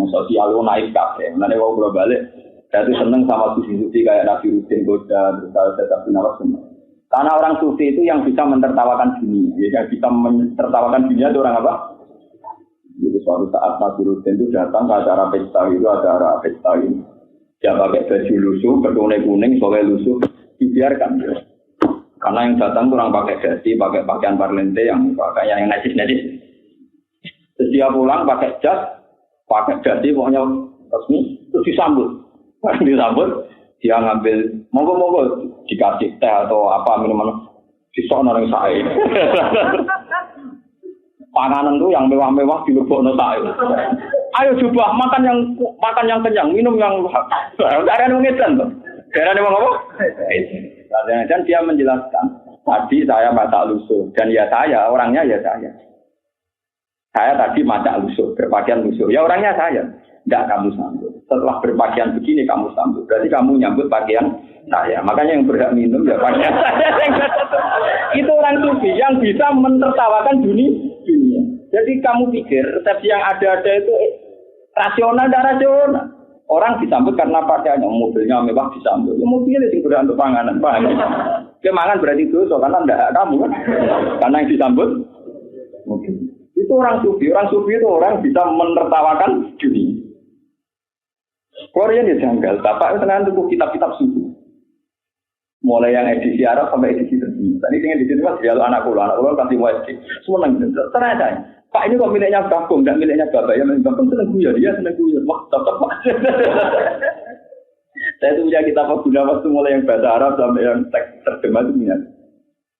Sosial itu naik kafe. Nanti kalau bolak balik, saya tuh seneng sama sufi-sufi kayak Nabi Rutin Boda, terus saya Nawas semua. Karena orang sufi itu yang bisa mentertawakan dunia, yang bisa mentertawakan dunia itu orang apa? Jadi suatu saat Nabi Rutin itu datang ke acara pesta itu, acara pesta ini. Dia pakai baju lusuh, berkuning kuning, soalnya lusuh, dibiarkan. Karena yang datang kurang pakai dasi, pakai pakaian parlente yang pakaian yang najis. Terus dia pulang pakai jas, pakai dasi, pokoknya resmi, terus disambut. Dia ngambil, monggo dikasih teh atau apa minuman. Disokno ning sae. Panganan tuh yang mewah-mewah dilebokno sae. Ayo coba makan yang kenyang, minum yang darane wong edan to. Darane wong apa? Dan dia menjelaskan, tadi saya masak lusuh dan ya saya, orangnya ya saya. Saya tadi masak lusuh, berpakaian lusuh. Ya orangnya saya. Enggak kamu sambut. Setelah berpakaian begini kamu sambut. Berarti kamu nyambut pakaian saya. Makanya yang berhak minum ya pakaian saya. Itu orang sufi yang bisa menertawakan dunia. Jadi kamu pikir resepsi yang ada itu rasional dan rasional. Orang disambut karena pakaiannya, mobilnya mewah disambut. Ya mobilnya sing berhak untuk panganan. Kemangan berarti itu karena enggak kamu kan. Karena yang disambut mobil. Itu orang sufi itu orang bisa menertawakan dunia. Korea ya janggal, bapak itu kan tuh kitab-kitab sufi. Mulai yang edisi Arab sampai edisi terjemahan. Tadi dengan edisi terjemahan dialog anak kulo kasih wajib. Semua nang ternyata. Pak ini kok miliknya Bagong, enggak miliknya bapak. Ya Bagong seneng guyon, dia seneng guyon. Wah, tetap Pak. Saya itu punya kitab guna waktu mulai yang bahasa Arab sampai yang teks terjemah itu punya.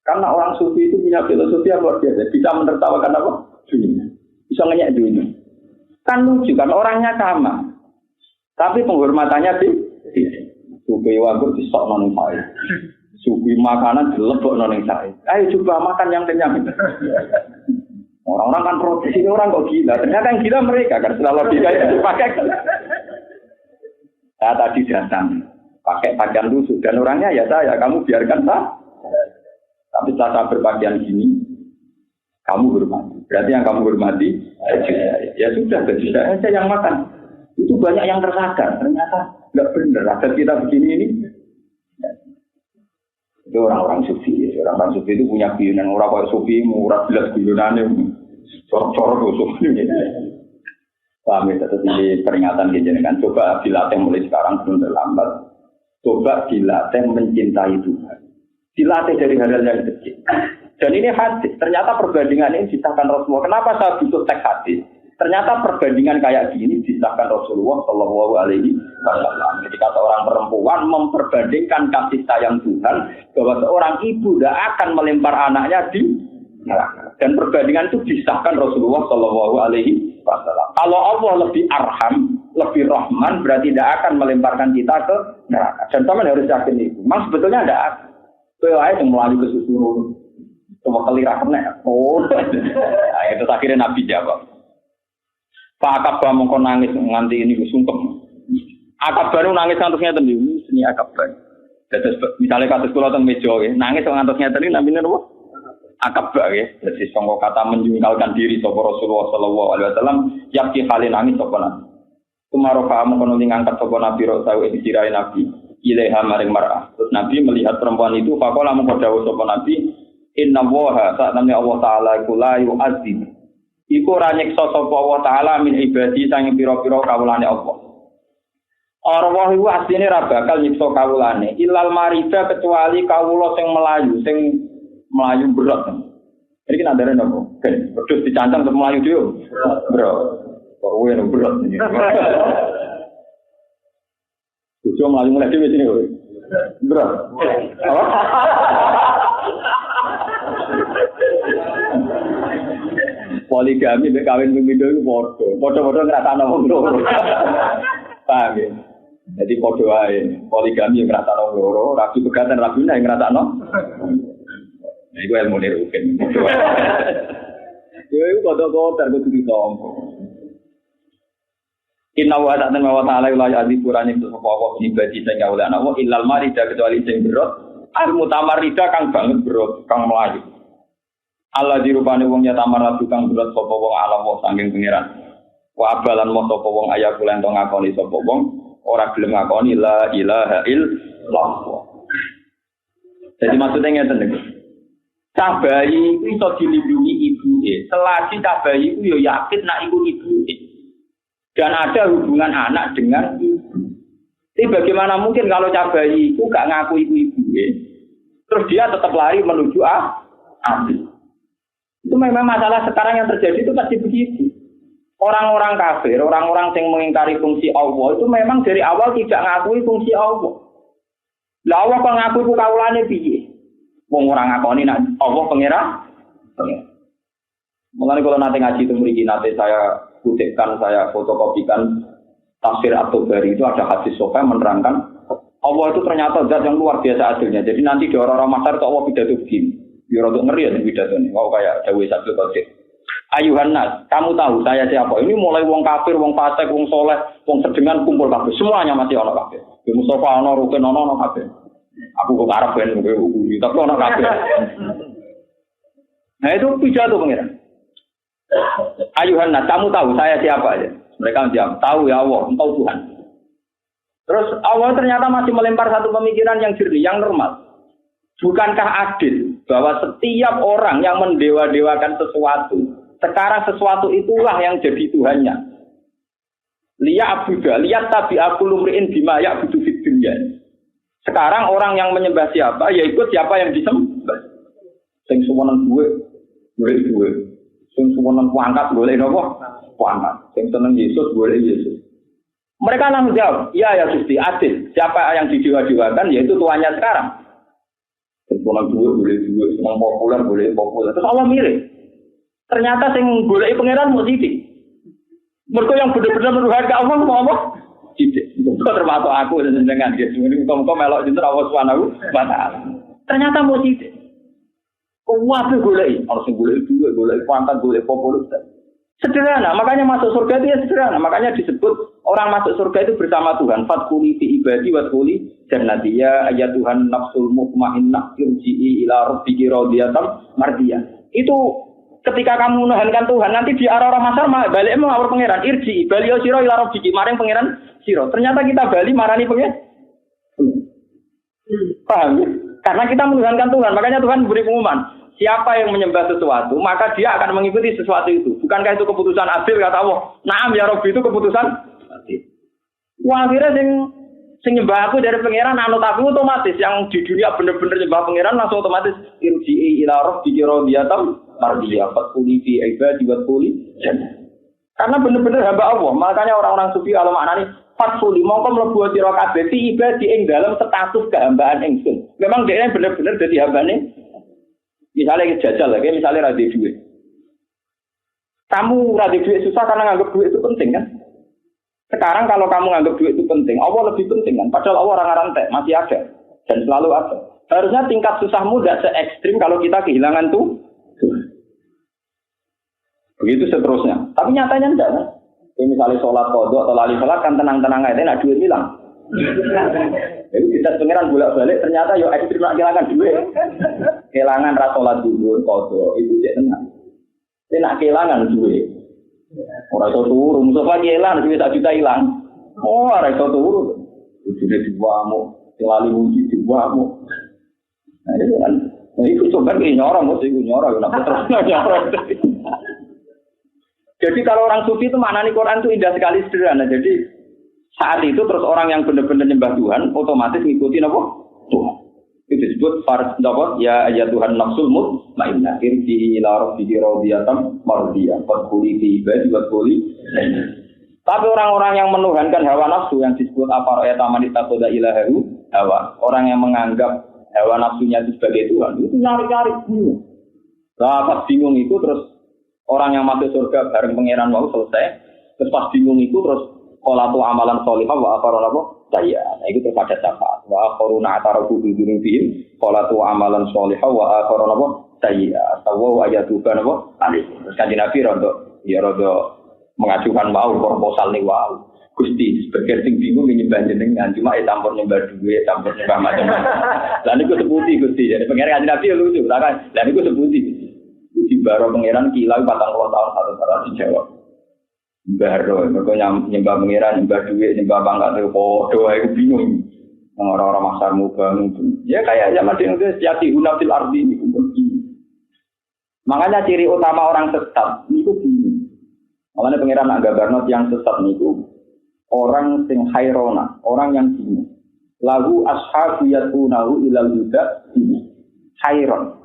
Karena orang sufi itu punya filosofi yang luar biasa, bisa menertawakan apa? Dunia. Bisa ngenyek dunia. Kan lucu kan orangnya sama. Tapi penghormatannya tidak. Sufi wagur disok noning saya. Sufi makanan dilebok noning saya. Ayo coba makan yang kenyang. Orang-orang kan protes ini orang kok gila. Ternyata yang gila mereka kan setelah logika itu dipakai. Saya tadi datang pakai pakaian lusuh dan orangnya ya saya. Kamu biarkan tak. Tapi setelah saya berpakaian gini, kamu hormati. Berarti yang kamu hormati ya sudah saya yang makan. Itu banyak yang tersadar. Ternyata nggak benar. Adat kita begini ini. Itu orang-orang sufi. Orang-orang sufi itu punya guyonan. Orang-orang sufi murah jelas guyonannya. Corok-corok sufi. Paham ya? Ini peringatan jenengan. Coba dilatih mulai sekarang belum terlambat. Coba dilatih mencintai Tuhan. Dilatih dari hal-hal yang kecil. Dan ini hadis. Ternyata perbandingan ini disahkan Rasulullah. Kenapa saya butuh teks hadis? Ternyata perbandingan kayak gini disahkan Rasulullah Shallallahu Alaihi Wasallam. Ketika seorang perempuan memperbandingkan kasih sayang Tuhan bahwa seorang ibu tidak akan melempar anaknya di neraka. Dan perbandingan itu disahkan Rasulullah Shallallahu Alaihi Wasallam. Kalau Allah lebih arham, lebih rahman, berarti tidak akan melemparkan kita ke neraka. Dan teman harus yakin itu. Memang sebetulnya tidak akan. Saya yang melalui kesusuran, cuma kelirakan oh, nah, itu akhirnya Nabi jawab. Pak Akabah mongko nangis nganti ini sungkem. Akabah nu nangis ngantos ngeten iki, seni Akabah. Dados misale kados kula teng meja nangis ngantos ngeten iki namine napa? Akabah nggih. Dadi sangka kata menjungkalkan diri sapa Rasulullah sallallahu alaihi wasallam yakti hale nangis sapa Nabi. Tumarofa mongko ngangkat sapa Nabi rasawe ing sirahe Nabi. Ilaiha maring mar'ah. Terus Nabi melihat perempuan itu faqala mongko dawuh sapa Nabi, "Inna Allaha sa'atane Allah taala iku la yu'adzib." Iku ora nyiksa sapa Allah taala min ibadi sang pira-pira kawulane Allah. Allah iku asline ra bakal nyiksa kawulane, ilal marida kecuali kawula sing melayu berat. Iki nandare nopo? Ben, wedhus dicancang untuk melayu dhewe. Bro. Kok kowe berat iki. Bojo mlayu mulai dhewe sini kowe. Bro. Apa? Poligami mek kawin pindho iku padha-padha ngrasakno wong loro. Paham ya? Jadi padha wae. Poligami ngrasakno loro, rabi pegatan rabine ngrasakno. Nah, iku ilmu rukin. Yo iku padha-padha kudu ditompo. Inna wa ta'ala la ya'dziburani sapa wa ibadi sing kawula ana wa illal marida kecuali sing berot al mutamarrida kang banget berot kang melayu. Allah dirupane wong ya tamarradu kang berot sapa wong alam wa saking pangeran. Wa abalan mo sapa wong ayat kula ento ngakoni sapa wong ora gelem ngakoni la ilaha illallah. Jadi maksudnya ngeten iki. Cah bayi iku iso dilindungi ibuke. Selagi cah bayi iku yo yakin nek iku ibuke. Dan ada hubungan anak dengan ibu. Tapi bagaimana mungkin kalau bayi itu gak ngaku ibu-ibu terus dia tetap lari menuju api. Itu memang masalah sekarang yang terjadi itu pasti begitu. Orang-orang kafir, orang-orang yang mengingkari fungsi Allah itu memang dari awal tidak ngakui fungsi Allah. Lah Allah kok ngaku itu kaulane piye? Wong ora ngakoni nek Allah pangeran. Mulane kalau nanti ngaji itu mriki nanti saya kutipkan, saya fotokopikan tafsir At-Tabari itu ada hadis sahih menerangkan Allah itu ternyata zat yang luar biasa adilnya. Jadi nanti di orang-orang Masar itu Allah pidato begini. Biar untuk ngeri ya pidato ini. Mau kayak Dawei Sabtu Qadir. Ayuhan nas, kamu tahu saya siapa? Ini mulai wong kafir, wong fasik, wong soleh, wong sedengan kumpul kabeh. Semuanya masih ono kabeh. Di Mustafa ono, Rukin ono kabeh. Aku kok Arab ben tapi ono kabeh. Nah itu pidato pengiran. Ayuhan nas, kamu tahu saya siapa aja? Mereka menjawab, tahu ya Allah, engkau Tuhan. Terus Allah ternyata masih melempar satu pemikiran yang jernih, yang normal. Bukankah adil bahwa setiap orang yang mendewa-dewakan sesuatu, sekarang sesuatu itulah yang jadi Tuhannya. Lihat tabi aku lumriin bima ya'budu fid dunya. Sekarang orang yang menyembah siapa, ya ikut siapa yang disembah. Sing suwonen boleh duwe. Sing suwonen kuangkat boleh napa? Kuangkat. Sing seneng Yesus boleh Yesus. Mereka langsung jawab, ya Gusti, adil. Siapa yang didewa-dewakan, yaitu tuannya sekarang. Senang duit boleh duit, senang populer boleh populer. Terus Allah mirip. Ternyata yang boleh pangeran mau sidik. Mereka yang benar-benar menuhan ke Allah mau apa? Sidik. Itu termasuk aku dan dengan dia. Ini muka-muka melok jinter Allah subhanahu wa ta'ala. Ternyata mau sidik. Waduh boleh. Harus boleh duit, boleh pangkat, boleh populer. Sederhana, makanya masuk surga itu ya sederhana. Makanya disebut orang masuk surga itu bersama Tuhan. Fadkhuli fi ibadi wadkhuli jannati ya ayyatuhan nafsul mutmainnah irji'i ila rabbiki radiyatan mardiyah. Itu ketika kamu menuhankan Tuhan, nanti di arah-arah masar balik mengawur pangeran irji'i baliyo sira ila rabbiki maring pangeran sira. Ternyata kita bali marani pangeran. Paham ya? Karena kita menuhankan Tuhan, makanya Tuhan beri pengumuman. Siapa yang menyembah sesuatu, maka dia akan mengikuti sesuatu itu. Bukankah itu keputusan adil, kata Allah? Naam ya Rabbi, itu keputusan adil. Wah, akhirnya sing nyembah aku dari pangeran, anut aku otomatis. Yang di dunia benar-benar nyembah pangeran, langsung otomatis. Irji'i ila rabbiki radiyatan mardiyah. Fadkhuli fi ibadi wadkhuli jannah. Karena benar-benar hamba Allah. Makanya orang-orang sufi kalau maknani fadkhuli mongko mlebu sira kabeh fi ibadi ing dalam status kehambaan ingsun. Memang dia benar-benar dadi hambane. Misalnya jajal lagi, misalnya radhi duit. Kamu radhi duit susah karena nganggap duit itu penting kan? Sekarang kalau kamu nganggap duit itu penting, Allah lebih penting kan? Padahal Allah orang rantai, masih ada. Dan selalu ada. Harusnya tingkat susahmu tidak se-ekstrim kalau kita kehilangan tuh. Begitu seterusnya. Tapi nyatanya enggak kan? Misalnya sholat kodok atau lali sholat kan tenang-tenang aja, nak duit hilang. Jadi kita pengiran bolak-balik ternyata yo ekstrim nak kehilangan duit. Kehilangan rasolat dulu kodok itu dia tenang. Dia nak kehilangan duit. Orang itu turun, musuh lagi hilang, duit tak juta hilang. Oh, orang itu turun. Sudah dibuamu, selalu muji dibuamu. Nah itu kan, itu coba nyorong, mesti nyorong, kenapa terus nyorong? Jadi kalau orang sufi itu maknanya Quran itu indah sekali sederhana. Jadi saat itu terus orang yang benar-benar nyembah Tuhan otomatis ngikutin apa? Tuhan. Itu disebut farz ya Tuhan nafsul mutmainnah irji'i ila rabbiki radiyatan mardiyah fadkhuli fi ibadi wadkhuli. Tapi orang-orang yang menuhankan hawa nafsu yang disebut apa ra'ayat amanita qada ilahahu hawa, orang yang menganggap hawa nafsunya itu sebagai Tuhan, itu nyari-nyari bingung. Lah pas bingung itu terus orang yang masuk surga bareng pangeran mau selesai, terus pas bingung itu terus qolatu amalan sholihah wa akharuna saya. Nah itu terpada syafaat. Wa akharuna atarafu bi dzunubihim qolatu amalan sholihah wa akharuna saya. Tawu ayatu kan apa? Ali. Terus kanjeng Nabi rodo mengajukan mau proposal nih wow. Gusti sebagai sing bingung nyembah jenengan cuma campur nyembah duit, campur nyembah macam-macam. Lah niku seputi Gusti. Jadi pangeran kanjeng Nabi lucu kan. Lah niku seputi. Di baro pangeran kilau 40 tahun satu cara dijawab. Baru, mereka nyembah pengiran, nyembah duit, nyembah pangkat itu podo, aku bingung. Orang-orang masarmu bangun. Ya kayak zaman itu sejati hunafil ardi ini. Makanya ciri utama orang sesat itu bingung. Makanya pengiran agak barnot yang sesat itu orang sing hairona, orang yang bingung. Lagu ashabu yatunahu ilal huda ini hairon.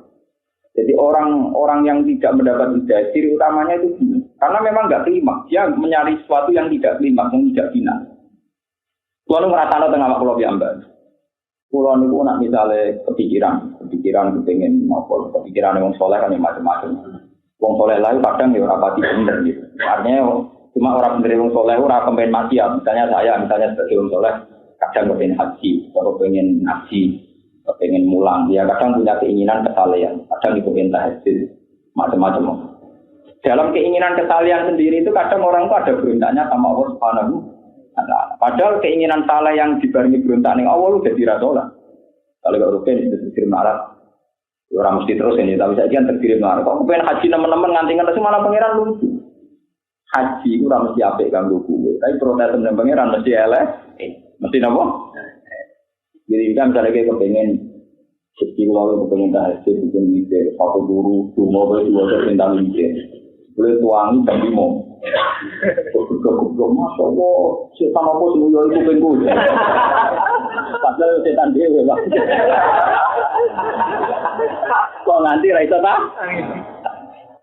Jadi orang yang tidak mendapat hidayah, ciri utamanya itu bingung. Karena memang nggak terima, dia mencari sesuatu yang tidak terima, yang tidak final. Lalu merasa tengah waktu lebih ambal. Kulo niku nak misale kepikiran kepengin napa, kepikiran wong saleh kan macam-macam. Wong saleh lain kadang ya ora pati bener gitu. Artinya cuma orang bener wong saleh ora kepen maksiat. Misalnya saya sebagai wong saleh kadang kepengen haji, atau pengen ngaji, kepengen mulang. Ya kadang punya keinginan kesalehan, kadang kepengen tahajud, macam-macam. Dalam keinginan kesalehan sendiri itu kadang orang itu ada berontaknya sama Allah Subhanahu. Padahal keinginan salah yang dibarengi berontak ning Allah udah dirasolah. Kalau gak rugen itu terkirim marah. Orang mesti terus ini, tapi saya kan terkirim marah. Kok pengen haji teman-teman nganti nganti malah pangeran lucu. Haji itu ora mesti apik kanggo kowe, tapi protes tenan pangeran mesti elek. Mesti napa? Jadi kan misalnya kayak kepengen segi wae kepengen tahajud kepengen mikir satu guru cuma dua tentang mikir. Boleh tuangi jam 5. Goblok Mas Allah, setan apa semuanya itu pengku. Padahal setan dhewe, Pak. Kok nganti ra iso ta?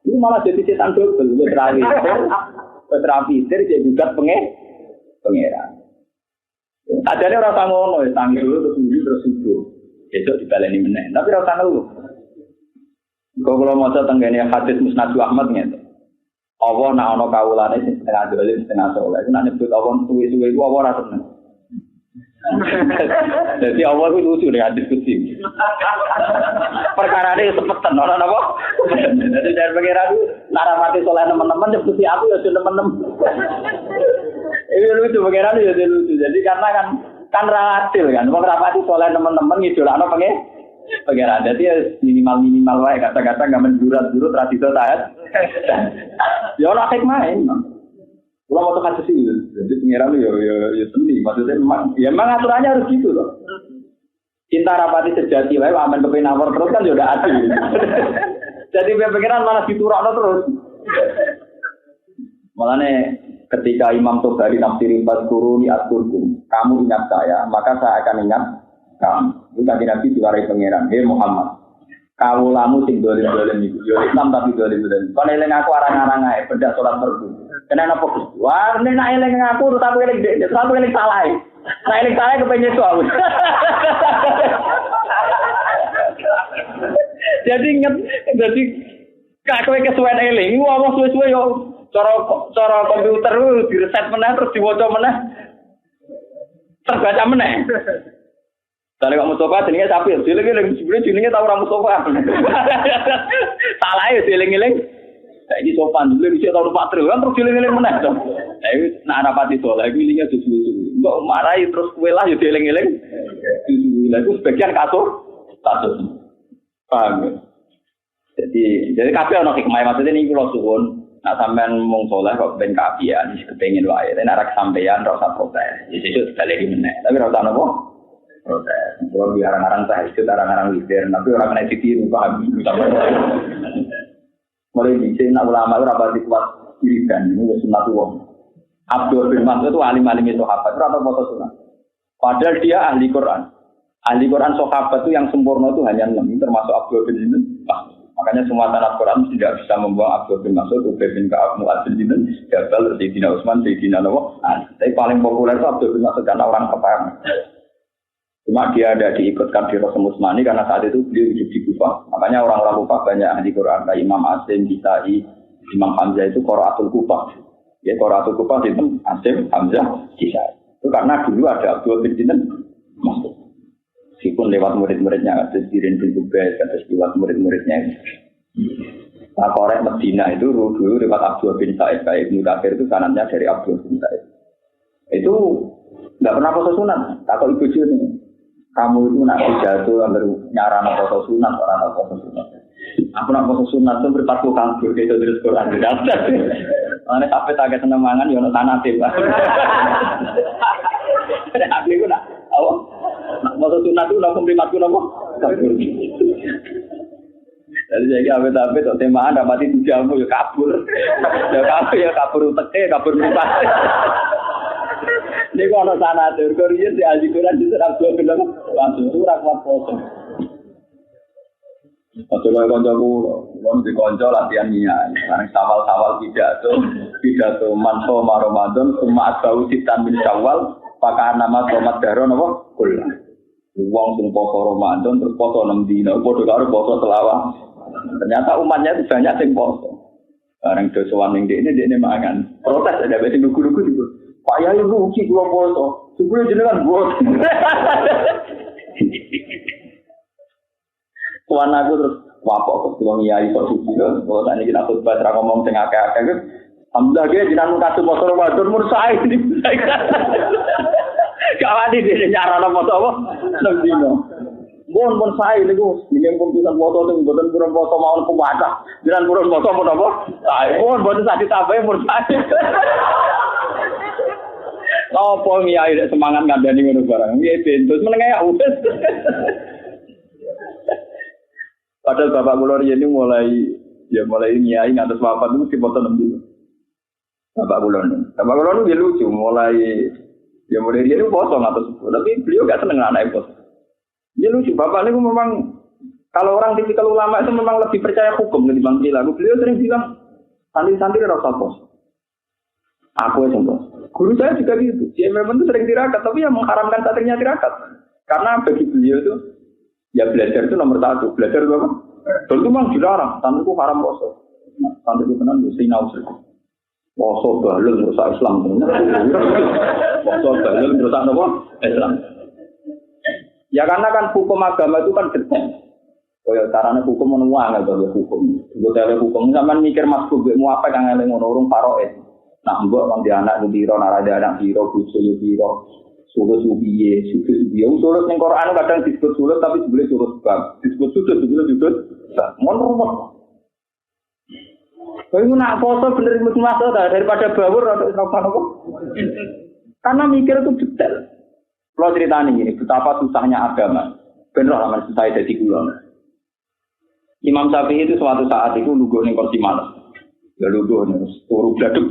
Itu malah jadi setan dobel, wis terapi jadi gugat pangeran. Adane ora tau ngono, tangi dulu terus subuh. Besok dibaleni meneh. Tapi ora tau ngono. Kalau maca tenggene hadis Musnad Ahmad ngene. Allah nak ana kawulane sing setengah dolim setengah saleh. Iku nak nyebut Allah suwi-suwi iku apa ora seneng. Jadi Allah itu lucu dengan hadis kutsi. Perkara ini sepetan ora napa? Jadi dari pengiran nak mati saleh teman-teman nyebut aku ya teman-teman. Ini lucu pengiran ya lucu. Jadi karena kan ra adil kan. Wong rapati saleh teman-teman ngidolakno pengiran. Jadi minimal wae kata-kata enggak mendurat-durut tradisi taat. Ya ora hikmah kalau mau tekan sih, jadi pengiran ya seni. Maksudnya memang aturannya harus gitu loh. Cinta rapati sejati, wae aman kepen awor terus kan ya udah adil. Jadi pengiran malah diturokno terus. Makanya ketika Imam Tobari nafsirin Fadkuruni Askurkum, kamu ingat saya, maka saya akan ingat kamu. Itu tadi Nabi diwarai pengiran, hei Muhammad. Kau lamu sing dolim-dolim itu, yo Islam tapi dolim-dolim. Kalau eling aku arang-arang ae, beda sholat fardu. Kenapa fokus? Wah, ini nak eling aku, terus aku eling dia, terus aku eling salah. Nah eling salah kepengen suami. Jadi kakwe kesuwen eling, ngomong suwe-suwe yo, cara komputer di reset meneh terus diwaca meneh, terbaca meneh. Kalau kamu coba jenenge sapi, jeling-jeling sebenarnya jenenge tau ora Mustofa. Salah ya jeling-jeling. Saiki sopan dulu iki tau Pak Tru kan terus jeling-jeling meneh to. Iki nak rapati saleh iki linge susu-susu. Kok marahi terus kowe lah ya jeling-jeling. Susu lha iku sebagian kasus. Paham ya? Jadi kabeh ana hikmah maksudnya niku kula suwun. Nah sampean mung saleh kok ben kapian wis kepengin wae. Nek ora kesampean ora usah protes. Ya sesuk daleki meneh. Tapi ora usah napa? Protes. Kalau biar orang-orang tahajud, orang-orang witir, tapi orang kena ditiru, paham? Mulai bisa, ulama itu rapat kuat wiridan, ini sunat uang. Abdul bin Mas'ud itu alim-alim sahabat, itu atau foto sunat. Padahal dia ahli Quran. Ahli Quran sahabat itu yang sempurna itu hanya 6, termasuk Abdul bin Mas'ud. Makanya semua tanah Quran tidak bisa membuang Abdul bin Mas'ud, Ubay bin Ka'ab, Mu'adz bin Jabal, Sayyidina Utsman, Sayyidina Nawawi. Tapi paling populer itu Abdul bin Mas'ud karena orang kepayang. Cuma dia ada diikutkan di Rasul Utsmani karena saat itu beliau hidup di Kufah. Makanya orang-orang Kufah banyak ahli Quran kayak Imam Asim, Kisai, Imam Hamzah itu Qiraatul Kufah. Ya Qiraatul Kufah itu Asim, Hamzah, Kisai. Itu karena dulu ada Abdul bin Mas'ud. Meskipun lewat murid-muridnya ada Sirin bin Jubair, ada lewat murid-muridnya. Nah, korek Medina itu dulu lewat Abdul bin Sa'id kayak Ibnu Katsir itu sanadnya dari Abdul bin Sa'id. Itu enggak pernah foto sunat, takut ibu ini. Kamu itu nak pidato baru nyaran foto sunat orang foto sunat. Aku nak foto sunat itu berpatu kabur gitu terus Quran daftar. Ane sampai tak seneng mangan yo ono sanate, Pak. Aku iku nak nak foto sunat itu nak berpatu nopo? Kabur. Jadi saya apa-apa tok temaan dapati dijamu yo kabur. Ya kabur uteke, kabur lupa. Ini kok ada sana tuh, Korea di ahli Quran di serap dua film langsung surah kuat foto. Waktu kalau di konco latihan niat, sekarang sawal pidato manso Ramadan, cuma asbau sitan min Syawal, pakai nama Tomat Daro, nopo kulah. Wong sing poso Ramadan terus poso 6 dina, padha karo poso selawat. Ternyata umatnya itu banyak sing poso. Bareng do sowan ning dekne mangan. Protes ada wis lugu-lugu gitu. Pak Yai rugi kula poso. Supaya jenengan buat. Tuan aku terus wapok kula ngiyai kok suci kok. Kalau tadi kita khutbah ra ngomong sing akeh-akeh kan. Alhamdulillah ge jenengan kasih poso Ramadan mun sae iki. Kawani dhewe nyarana foto apa? 6 dino. Mun sae niku jeneng pun pisan foto teng mboten purun foto mawon kuwata. Jenengan purun foto pun apa? Sae. Mun mboten sak ditambahi mun sae. Apa ngiyai semangat ngandani ngono barang. Nggih bentus menenge ya wis. Padahal bapak kula riyen mulai ngiyai ngantos wafat niku foto 6 dino. Bapak kula niku lucu mulai dia foto atau tapi beliau gak seneng anak foto. Dia lucu bapak ini memang kalau orang tipikal ulama itu memang lebih percaya hukum ketimbang perilaku. Beliau sering bilang santri-santri rasa pos. Aku yang pos. Guru saya juga gitu. Dia memang itu sering tirakat tapi yang mengharamkan santrinya tirakat. Karena bagi beliau itu ya belajar itu nomor 1. Belajar itu apa? Dan itu memang dilarang. Santriku haram poso. Nah, santriku benar sinau sekali. Poso balung merusak Islam. Poso balung merusak apa? Islam. Ya karena kan hukum agama itu kan detail. Kaya carane hukum menuang atau hukum. Detail hukum sampean mikir masku mau apa kang eling ngono urung paroe. Nah mbok wong di anak ndiro narada anak ndiro bojo yo piro. Sulut subiye. Sulut ning Quran kadang disebut sulut tapi sebenarnya sulut bab. Disebut sulut. Ngono ruwet. Kowe nak foto bener mesti masuk daripada bawur atau apa. Karena mikir itu detail. Kalau ceritanya ini betapa susahnya agama. Bener aman susah jadi kula. Imam Syafi'i itu suatu saat itu lungguh ning kursi malas. Ya lungguh turu bladuk.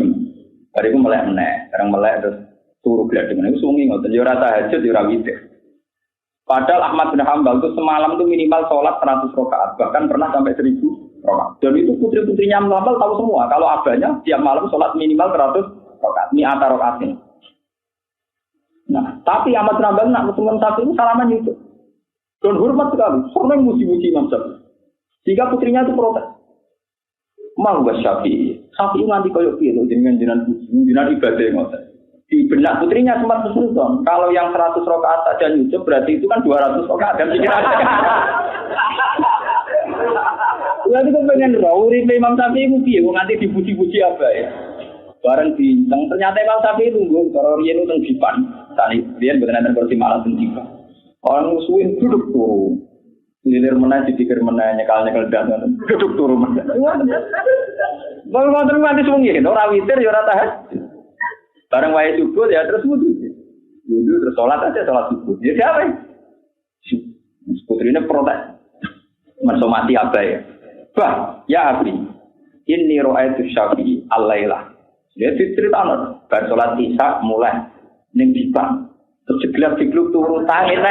Bariku melek meneh, bareng melek terus turu bladuk. Niku sungi ngoten yo ora tahajud yo ora witir. Padahal Ahmad bin Hanbal itu semalam itu minimal sholat 100 rakaat, bahkan pernah sampai 1000 rakaat. Dan itu putri-putrinya Hanbal tahu semua. Kalau abahnya tiap malam sholat minimal 100 rakaat, mi'ata rakaatin. Nah, tapi Ahmad bin Hanbal nak ketemu Syafi'i itu salaman itu. Dan hormat sekali, sering muji-muji Imam Syafi'i. Jika putrinya itu protes. Mau gak Syafi'i nganti koyo piye to jenengan ibadah ngoten. Di benak putrinya sempat bersunton. Kalau yang 100 rakaat saja nyucup berarti itu kan 200 rakaat dan pikirannya. Lalu kok pengen rawuri Imam Syafi'i ku piye kok nganti dipuji-puji apa ya. Bareng diinceng ternyata Imam Syafi'i tunggu karo riyen utang dipan. Tadi dia mboten enten kursi malah tentiba. Orang musuhin duduk turu. Lilir meneh dipikir meneh nyekal-nyekal dangan. Duduk turu meneh. Baru ngoten nganti suwengi ora witir ya ora tahan. Bareng wae subuh ya terus wudu. Wudu terus sholat subuh. Ya siapa? Putrinya protes. Masuk mati apa ya? Bah, ya Abi. Ini ra'aitu Syafi'i al-lailah. Dia diceritakan. Bar sholat isya mulai ning dipan. Terus jeglak digluk turun tangan.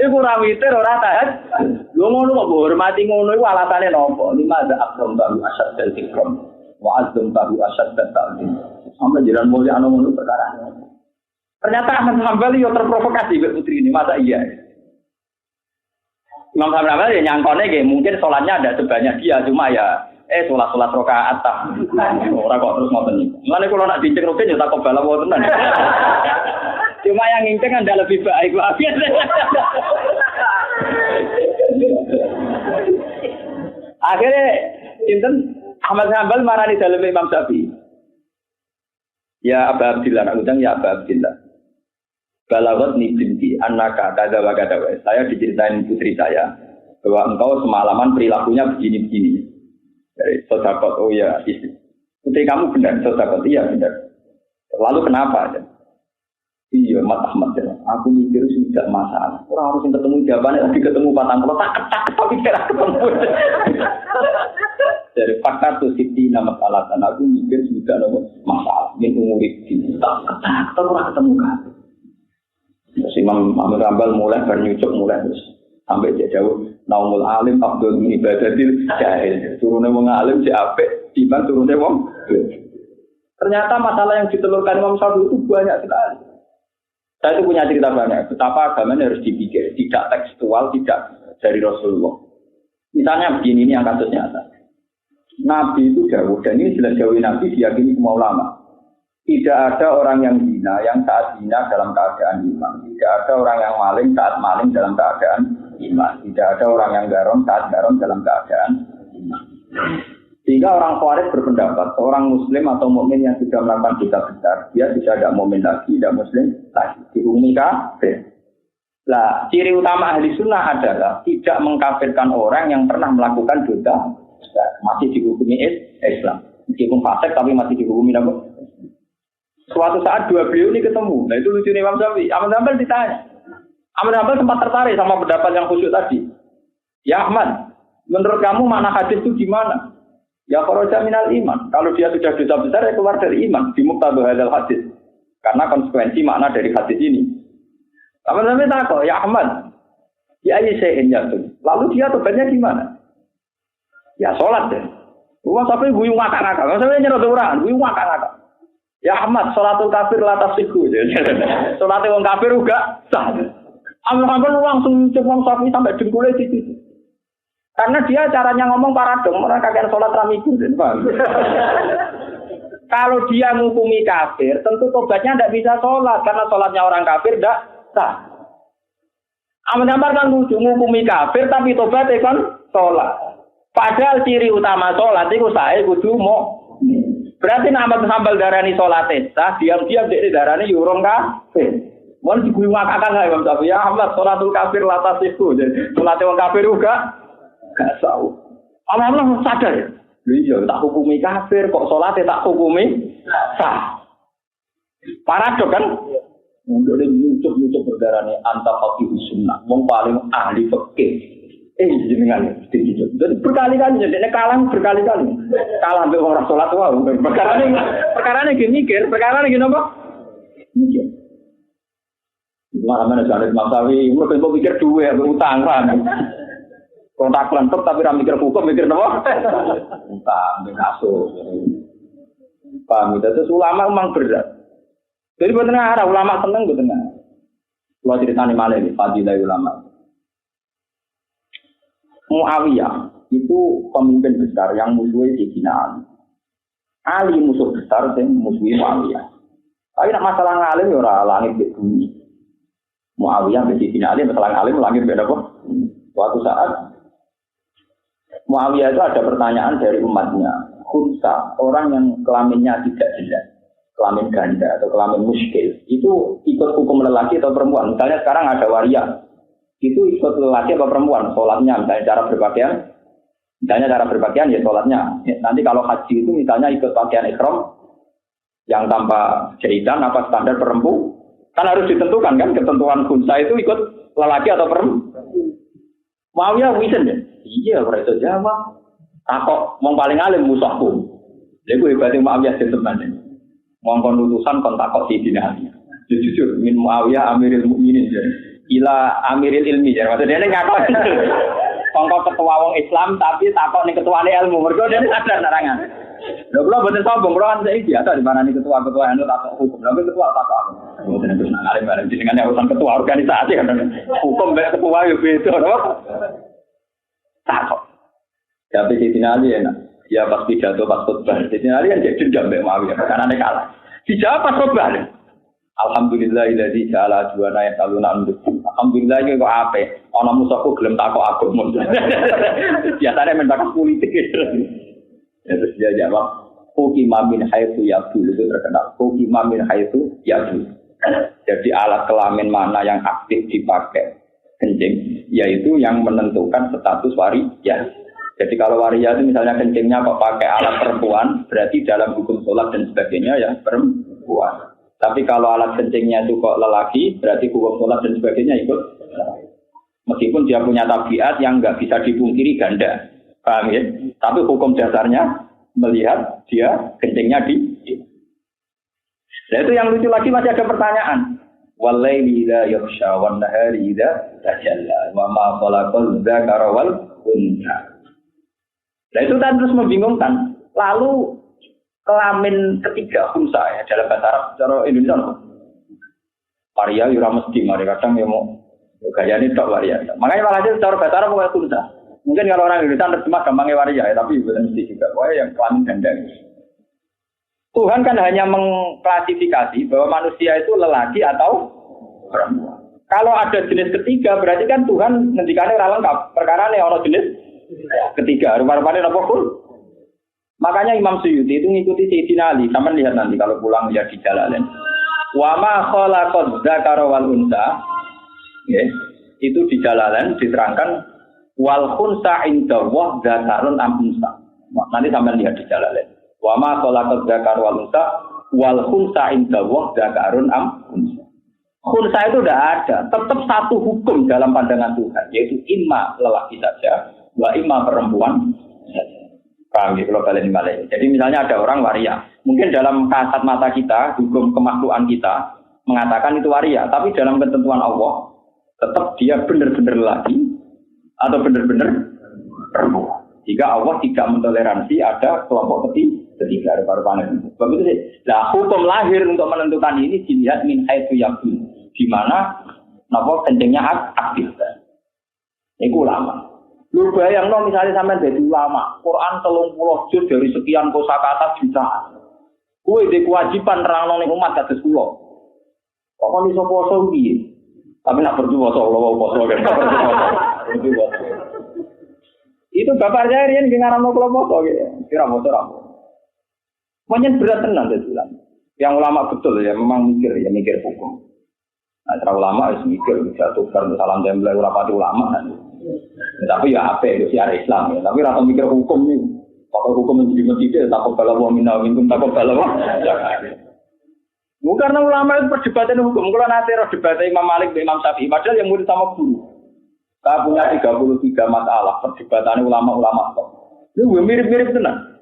Iku ora witir ora tahan. Lho ngono kok hormati ngono iku alasane napa? Lima ada akram tahu asad dan tikram. Wa azam tahu asad dan ta'lim. Sampai jalan mulia anu ngono perkara. Ternyata Ahmad Hanbali yo terprovokasi mbek putri ini, masa iya? Imam Hanbali ya nyangkone nggih, mungkin salatnya ada sebanyak dia, cuma ya salat rakaat ta. Ora kok terus ngoten niku. Mulane kula nak dicek rugen ya tak kobal apa tenan. Cuma yang nginteng Anda lebih baik Pak. Akhirnya inten Ahmad Hanbal marani dalem Imam Syafi'i. Ya Aba Abdillah, nak undang ya Aba Abdillah. Balagot ni binti annaka kada wa kada. Saya diceritain putri saya bahwa engkau semalaman perilakunya begini-begini. Dari sedekah oh ya istri. Putri kamu benar sedekah iya benar. Lalu kenapa? Iya Mat Ahmad ya. Aku mikir sudah masalah. Orang harus ketemu jawabannya lagi ketemu patang kalau tak tapi kira ketemu. Dari fakta tuh siti nama alasan aku mikir sudah ada masalah. Min umurik ini tak ketemu kan. Terus Imam Ahmad Hanbal mulai bernyucuk mulai terus sampai dia jauh naumul alim abdul ibadatil jahil. Turunnya wong alim si apik timbang turunnya wong. Ternyata masalah yang ditelurkan Imam Syafi'i itu banyak sekali. Saya itu punya cerita banyak, betapa agamanya harus dipikir, tidak tekstual, tidak dari Rasulullah. Misalnya begini, ini yang kasus nyata. Nabi itu jauh, dan ini jelas jauh Nabi diyakini semua ulama. Tidak ada orang yang zina yang saat zina dalam keadaan iman. Tidak ada orang yang maling saat maling dalam keadaan iman. Tidak ada orang yang garong saat garong dalam keadaan iman. Sehingga orang Khawarij berpendapat, seorang Muslim atau mukmin yang sudah melakukan dosa besar, dia bisa tidak mukmin lagi, tidak Muslim lagi, dihukumi kafir. Nah, ciri utama ahli sunnah adalah tidak mengkafirkan orang yang pernah melakukan dosa besar, masih dihukumi Islam. Meskipun fasik tapi masih dihukumi apa? Suatu saat dua beliau ini ketemu. Nah itu lucu nih Imam Syafi'i. Ahmad Hanbal ditanya. Ahmad Hanbal sempat tertarik sama pendapat yang khusyuk tadi. Ya Ahmad, menurut kamu makna hadis itu gimana? Ya kharaja minal iman. Kalau dia sudah dosa besar ya keluar dari iman. Di muqtada hadzal hadis. Karena konsekuensi makna dari hadis ini. Ahmad Hanbal takut, ya Ahmad, ya ayyi'in yatun. Lalu dia tobatnya gimana? Ya sholat deh. Rumah sampai guyu ngakak-ngakak. Sampai nyerot orang, guyu ngakak-ngakak. Ya Ahmad, sholatul kafir la tasihhu. Sholatul wong kafir juga sah. Ahmad Hanbal langsung Imam Syafi'i sampai dengkulnya di situ. Karena dia caranya ngomong paradong, orang kakek sholat ramiku. Kalau dia menghukumi kafir, tentu tobatnya tidak bisa sholat. Karena sholatnya orang kafir tidak sah. Ahmad Hanbal kan lucu, menghukumi kafir tapi tobatnya kan sholat. Padahal ciri utama sholat itu saya kudu mau. Berarti Ahmad Hanbal darani sholat sah, diam-diam dia darani yurung kafir. Mau diguyu ngakakan nggak Imam Syafi'i? Ya Ahmad, sholatul kafir latas itu. Jadi sholatnya orang kafir juga gak tahu. Allah sadar ya. Iya, tak hukumi kafir, kok sholatnya tak hukumi sah. Paradok kan? Untuk dia nyucuk berdarani antah fakih sunnah. Yang paling ahli fikih. Jenengan jadi berkali-kali jadi kalah berkali-kali kalah ambil orang sholat wow perkara ini gini mikir perkara ini gini apa mikir mana jadi masawi umur tempo pikir dua utang kan kontak lentok tapi ram mikir hukum mikir apa utang kasus paham itu ulama memang berat jadi benar ada ulama seneng benar kalau ceritanya malah ini fadilah ulama Muawiyah itu pemimpin besar yang musuhi Sayyidina Ali. Ali musuh besar dan musuhi Muawiyah. Tapi nak masalah ngalim ya ora langit di bumi. Muawiyah be Sayyidina Ali masalah ngalim langit beda kok. Suatu saat Muawiyah itu ada pertanyaan dari umatnya. Khunsa, orang yang kelaminnya tidak jelas, kelamin ganda atau kelamin muskil, itu ikut hukum lelaki atau perempuan. Misalnya sekarang ada waria. Itu ikut lelaki atau perempuan sholatnya, misalnya cara berpakaian ya sholatnya. Nanti kalau haji itu misalnya ikut pakaian ihram yang tanpa jahitan apa standar perempuan kan harus ditentukan kan ketentuan khunsa itu ikut lelaki atau perempuan. Muawiyah wisen ya? Iya, berarti jawab. Takok mau paling alim musuhku. Lha kuwi hebatnya Muawiyah teman-teman. Ngongkon utusan kon takok Sayyidina Ali. Jujur min Muawiyah amiril mukminin ya. Ila amiril ilmi ya. Maksudnya dia ngakon. Kongko ketua wong Islam tapi takok ning ketuane ilmu. Mergo dia sadar narangan. Lha kula mboten sombong, kula kan saiki biasa di mana ning ketua-ketua anu takok hukum. Lha ketua takok aku. Mboten terus nang alim bareng jenengan urusan ketua organisasi kan. Hukum mek ketua yo beda, lho. Takok. Tapi Sayyidina Ali enak. Ya pas pidato pas khutbah. Sayyidina Ali kan jadi dendam mek Muawiyah karena nek kalah. Dijawab pas khutbah. Alhamdulillahilladzi ja'ala juwana yasaluna andukum. Alhamdulillah iki kok apik. Ana musuhku gelem takok aku. Biasane men takok politik. Ya terus dia jawab, "Hukima min haitsu yabul." Itu terkenal. Hukima min haitsu yabul. Jadi alat kelamin mana yang aktif dipakai kencing, yaitu yang menentukan status waria. Jadi kalau waria itu misalnya kencingnya kok pakai alat perempuan, berarti dalam hukum sholat dan sebagainya ya perempuan. Tapi kalau alat kencingnya itu kok lelaki, berarti hukum sholat dan sebagainya ikut. Meskipun dia punya tabiat yang nggak bisa dipungkiri ganda, paham ya? Tapi hukum dasarnya melihat dia kencingnya di. Nah itu yang lucu lagi masih ada pertanyaan. Walaili idza yakhsha wan nahari idza tajalla wa ma khalaqal dzakara wal untha. Nah itu kan terus membingungkan. Lalu kelamin ketiga khunsa ya dalam bahasa Arab, cara Indonesia apa? Waria ora mesti mari kadang ya mau gayane tok waria. Makanya malah cara bahasa Arab kok susah. Mungkin kalau orang Indonesia terjemah gampangnya waria ya, tapi bukan mesti juga. Wah yang kelamin dandang. Tuhan kan hanya mengklasifikasi bahwa manusia itu lelaki atau perempuan. Kalau ada jenis ketiga berarti kan Tuhan ngendikane ora lengkap. Perkara ne ono jenis ketiga. Rupa-rupane napa pun. Makanya Imam Suyuti itu ngikuti Sayyidina Ali. Sama lihat nanti kalau pulang lihat di Jalalain. Wa ma khalaqaz dzakara wal unsa. Ya, itu di Jalalain diterangkan wal khunsa indallah dzakarun am unsa. Nanti sampean lihat di Jalalain. Wa ma khalaqaz dzakara wal unsa wal khunsa indallah dzakarun am unsa. Khunsa itu tidak ada, tetap satu hukum dalam pandangan Tuhan, yaitu imma lelaki saja, wa imma perempuan saja. Paham ya, kalau kalian balik. Jadi misalnya ada orang waria, mungkin dalam kasat mata kita, hukum kemaklukan kita mengatakan itu waria, tapi dalam ketentuan Allah, tetap dia benar-benar lelaki atau benar-benar perempuan. Jika Allah tidak mentoleransi ada kelompok ketiga, rupa-rupanya. Begitu sih. Nah, hukum lahir untuk menentukan ini dilihat min haitsu yaqin, di mana napa kencingnya aktif. Itu ulama. Lu bayangno misalnya sampean dadi ulama, Quran 30 juz dari sekian kosakata jutaan. Kuwi dhe kewajiban nerangno ning umat kados kula. Kok iso poso iki? Tapi nak berjuang Allah poso kan. Itu bapak saya riyen ngarang kula poso gitu. Kira poso ra. Monyen berat tenan dadi ulama. Yang ulama betul ya memang mikir hukum. Nah, cara ulama harus mikir bisa tukar salam tempel ora pati ulama. Tapi ya apa itu siar Islam ya. Tapi rasa mikir hukum nih. Kalau hukum menjadi masjid, takut kalau minta minum takut kalau bukan karena ulama itu perdebatan hukum. Kalau nanti roh debat Imam Malik dengan Imam Syafi'i, padahal yang murid sama guru. Kita punya 33 masalah perdebatan ulama-ulama. Itu mirip-mirip tenang.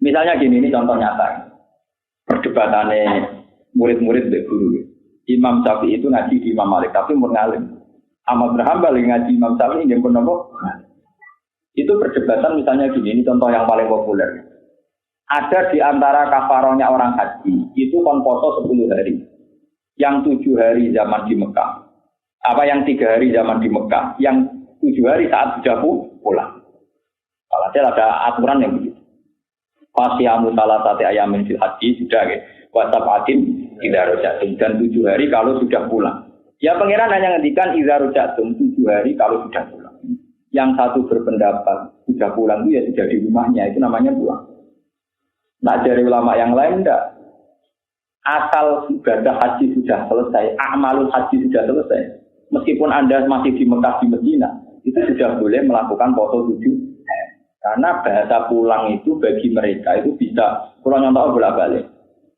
Misalnya gini, ini contoh nyata. Perdebatannya murid-murid dengan guru. Imam Syafi'i itu ngaji di Imam Malik, tapi mengalim. Ahmad bin Hanbal ngaji Imam Syafi'i yang pun apa? Itu perdebatan misalnya gini, ini contoh yang paling populer. Ada di antara kafarohnya orang haji, itu kon poso 10 hari. Yang 7 hari zaman di Mekah. Apa yang 3 hari zaman di Mekah, yang 7 hari saat sudah pulang. Kalau ada aturan yang begitu. Fasyamu salah satu ayamin fil haji sudah ya. Wasabatin tidak rojatum dan 7 hari kalau sudah pulang. Ya pangeran hanya ngendikan idza rojatum 7 hari kalau sudah pulang. Yang satu berpendapat sudah pulang itu ya sudah di rumahnya, itu namanya pulang. Nah dari ulama yang lain enggak. Asal ibadah haji sudah selesai, amalul haji sudah selesai. Meskipun Anda masih di Mekah di Medina, itu sudah boleh melakukan poso 7 hari. Karena bahasa pulang itu bagi mereka itu bisa pulang nyontok bolak-balik.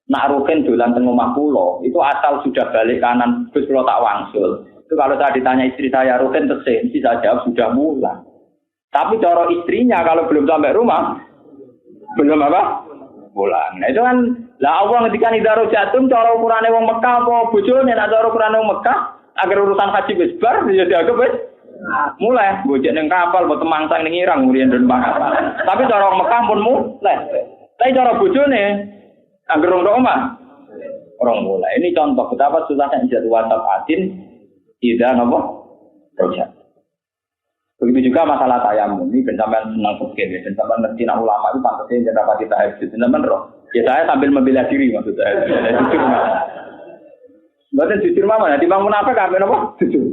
Nak rugen dolan teng omah kula, itu asal sudah balik kanan, terus kula tak wangsul. Itu kalau saya ditanya istri saya rugen tesih, mesti saya jawab sudah pulang. Tapi cara istrinya kalau belum sampai rumah, belum apa? Pulang. Nah itu kan, lah Allah ngendikan idaro jatun cara ukurane wong Mekah apa bojone nek cara ukurane wong Mekah, agar urusan haji wis bar ya dianggap wis mulai bojone ning kapal mbok temangsang ning Irang mriyen den kapal. Tapi cara wong Mekah pun mulai. Tapi cara bojone agar orang omah orang mulai. Ini contoh betapa susahnya ijazah WhatsApp adin tidak apa project. Begitu juga masalah tayamum ini sampean senang fikih ya, sampean ngerti nak ulama itu pantasnya jadi dapat tahajud. Sampean roh. Ya saya sambil membela diri maksud saya. Jujur mah. Bukan jujur mah ya, timbang munafik apa napa? Jujur.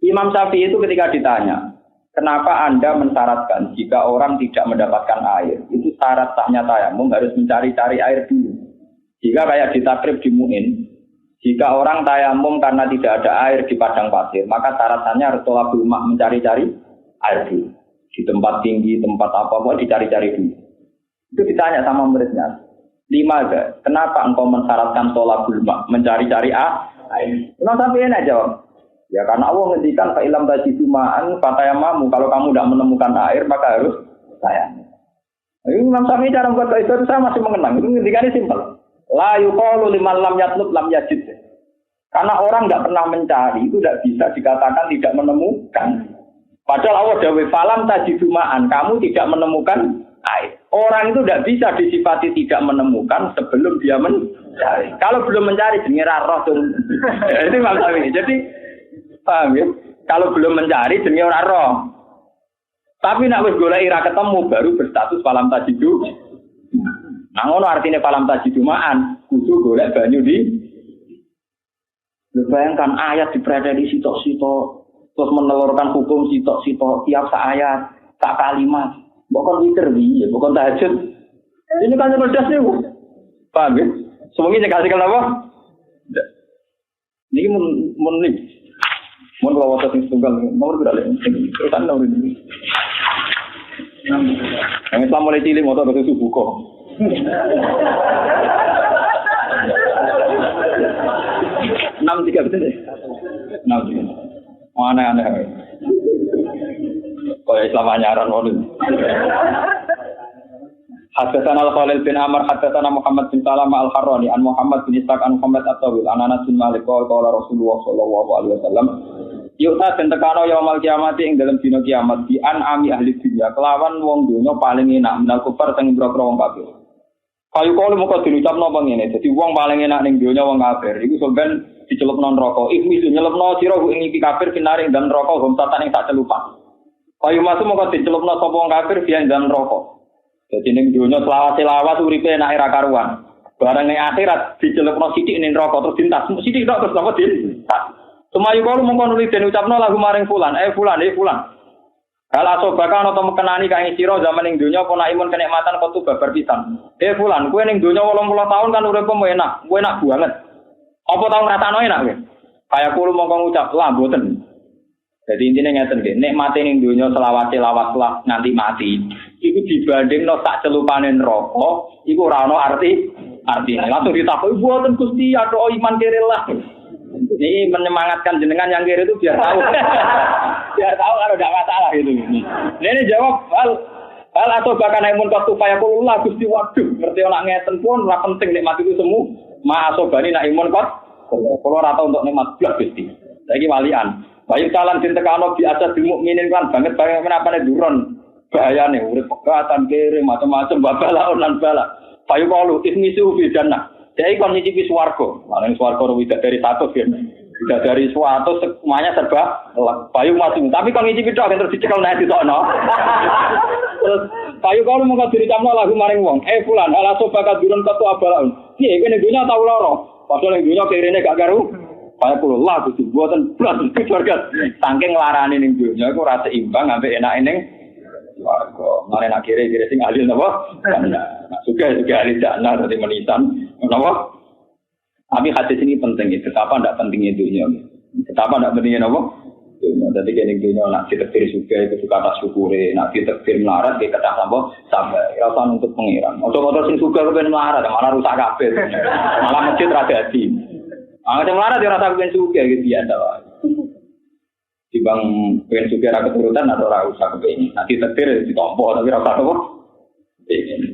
Imam Syafi'i itu ketika ditanya, kenapa Anda mensyaratkan jika orang tidak mendapatkan air? Itu syarat sahnya tayamum harus mencari-cari air dulu. Jika kayak di takrib di Mu'in, jika orang tayamum karena tidak ada air di padang pasir, maka syaratnya harus tolabul mak mencari-cari air dulu. Di tempat tinggi, tempat apa-apa dicari-cari dulu. Itu ditanya sama muridnya. 5, kenapa engkau mensyaratkan tolabul mak mencari-cari air? Imam Syafi'i jawab. Ya karena Allah ngendikan fa ilam tajidu ma'an fatayamamu, kalau kamu tidak menemukan air maka harus tayamum. Imam Syafi'i cara membuat itu saya masih mengenang. Itu ngendikannya simpel. La yuqalu liman lam yatlub lam yajid. Karena orang enggak pernah mencari itu tidak bisa dikatakan tidak menemukan. Padahal Allah dawuh falam tajidu ma'an, kamu tidak menemukan air. Orang itu tidak bisa disifati tidak menemukan sebelum dia Kalau belum mencari jenenge ra roh tuh. Itu masalah ini. Jadi paham ya? Kalau belum mencari jenenge ora roh. Tapi nek wis golek ira ketemu baru berstatus falam tajidu. Nah ngono artine falam tajidu ma'an, kudu golek banyu di. Bayangkan ayat diprediksi sitok-sitok terus menelurkan hukum sitok-sitok tiap ayat, tak kalimat. Bukan witir piye, bukan tahajud. Ini kan cerdas niku. Paham ya? Semuanya kasih kenapa? Ini mun kalau waktu sing tunggal nomor berapa? Terus nomor ini. Yang Islam mulai cilik motor ke subuh kok. 6 3 betul deh. 6 aneh-aneh. Kok Islam anyaran wae. Haddatsana Al-Khalil bin Amr haddatsana Muhammad bin Salamah Al-Harrani an Muhammad bin Ishaq an Muhammad At-Tawil an Anas bin Malik qala Rasulullah sallallahu alaihi wasallam yu'ta den tekano yaumul kiamat ing dalem dina kiamat di an'ami ahli dunya kelawan wong donya paling enak menal kufar sing boro-boro wong kafir. Kayu kalu moko diucapno apa ngene dadi wong paling enak ning donya wong kafir iku sampean dicelupno neraka iku nyelepno sira ing iki kafir pinaring dan neraka hum satan ing sak celupan. Kayu masuk moko dicelupno sapa wong kafir biyen dan neraka. Jadi ning dunya selawat uripe enak ra karuan. Barang ning akhirat dicelupno sithik ning neraka terus dintas. Sithik tok terus apa dintas. Sumayu kalu mongko nuli den ucapno lagu maring fulan. Fulan. Kala sobaka ana to mekenani kae sira zaman ning donya apa nak imun kenikmatan kok babar pisan. Fulan, kowe ning donya 80 tahun kan uripmu enak. Kowe enak banget. Apa tau ngrasakno enak kowe? Kaya kulo mongko ngucap, "Lah mboten." Jadi intine ngeten nggih, nikmate ning donya selawat-selawat lah nganti mati. Iku dibandingno sak celupane neraka, iku ora ana artine. Langsung ditakoki, "Mboten Gusti, ada iman kere lah." Ini menyemangatkan jenengan yang kiri itu biar tahu. Biar tahu kalau tidak masalah itu. Ini jawab hal atau bahkan imun waktu supaya kulullah Gusti waduh ngerti orang ngeten pun ora penting nikmat itu semua. Ma asobani nak imun kot. Kalau rata untuk nikmat blas Gusti. Saiki walian. Bayu salam dintekano biasa di mukminin kan banget menapa nek duron. Bahayane urip pegatan kere macam-macam babalaun lan bala. Bayu kalu ismisu fi jannah. Jadi kon nyicipi swarga, malah swarga tidak dari 100 ya. Tidak dari 100 semuanya serba payu masing. Tapi kon nyicipi tok terus dicekel nek ditokno. Terus payu kalau mung dicamno lagu maring wong. Fulan ala sobakat durun ketu abalaun. Piye kene dunya tau lara. Padahal ning dunya kirene gak karu. Kaya kulo lah Gusti mboten blas swarga. Saking larane ning dunya iku ora seimbang ambek enake ning swarga. Mare nak kire-kire sing ahli napa? Nah, juga ahli jannah dadi menitan. Napa? Tapi hadis ini penting, betapa tidak pentingnya dunia. Betapa tidak pentingnya napa? Dunia. Jadi kene dunia nak ditektir juga itu suka tak syukure, nak ditektir melarat ke kedah napa? Sabar. Rasa untuk pengiran. Ojo-ojo sing suka kepen melarat malah rusak kabeh. Malah masjid ra dadi. Sing melarat ya rasa kepen suka gitu biasa wae. Dibang pengen suka ra keturutan atau ora usah kepen. Nanti ditektir ditompo tapi ra usah apa?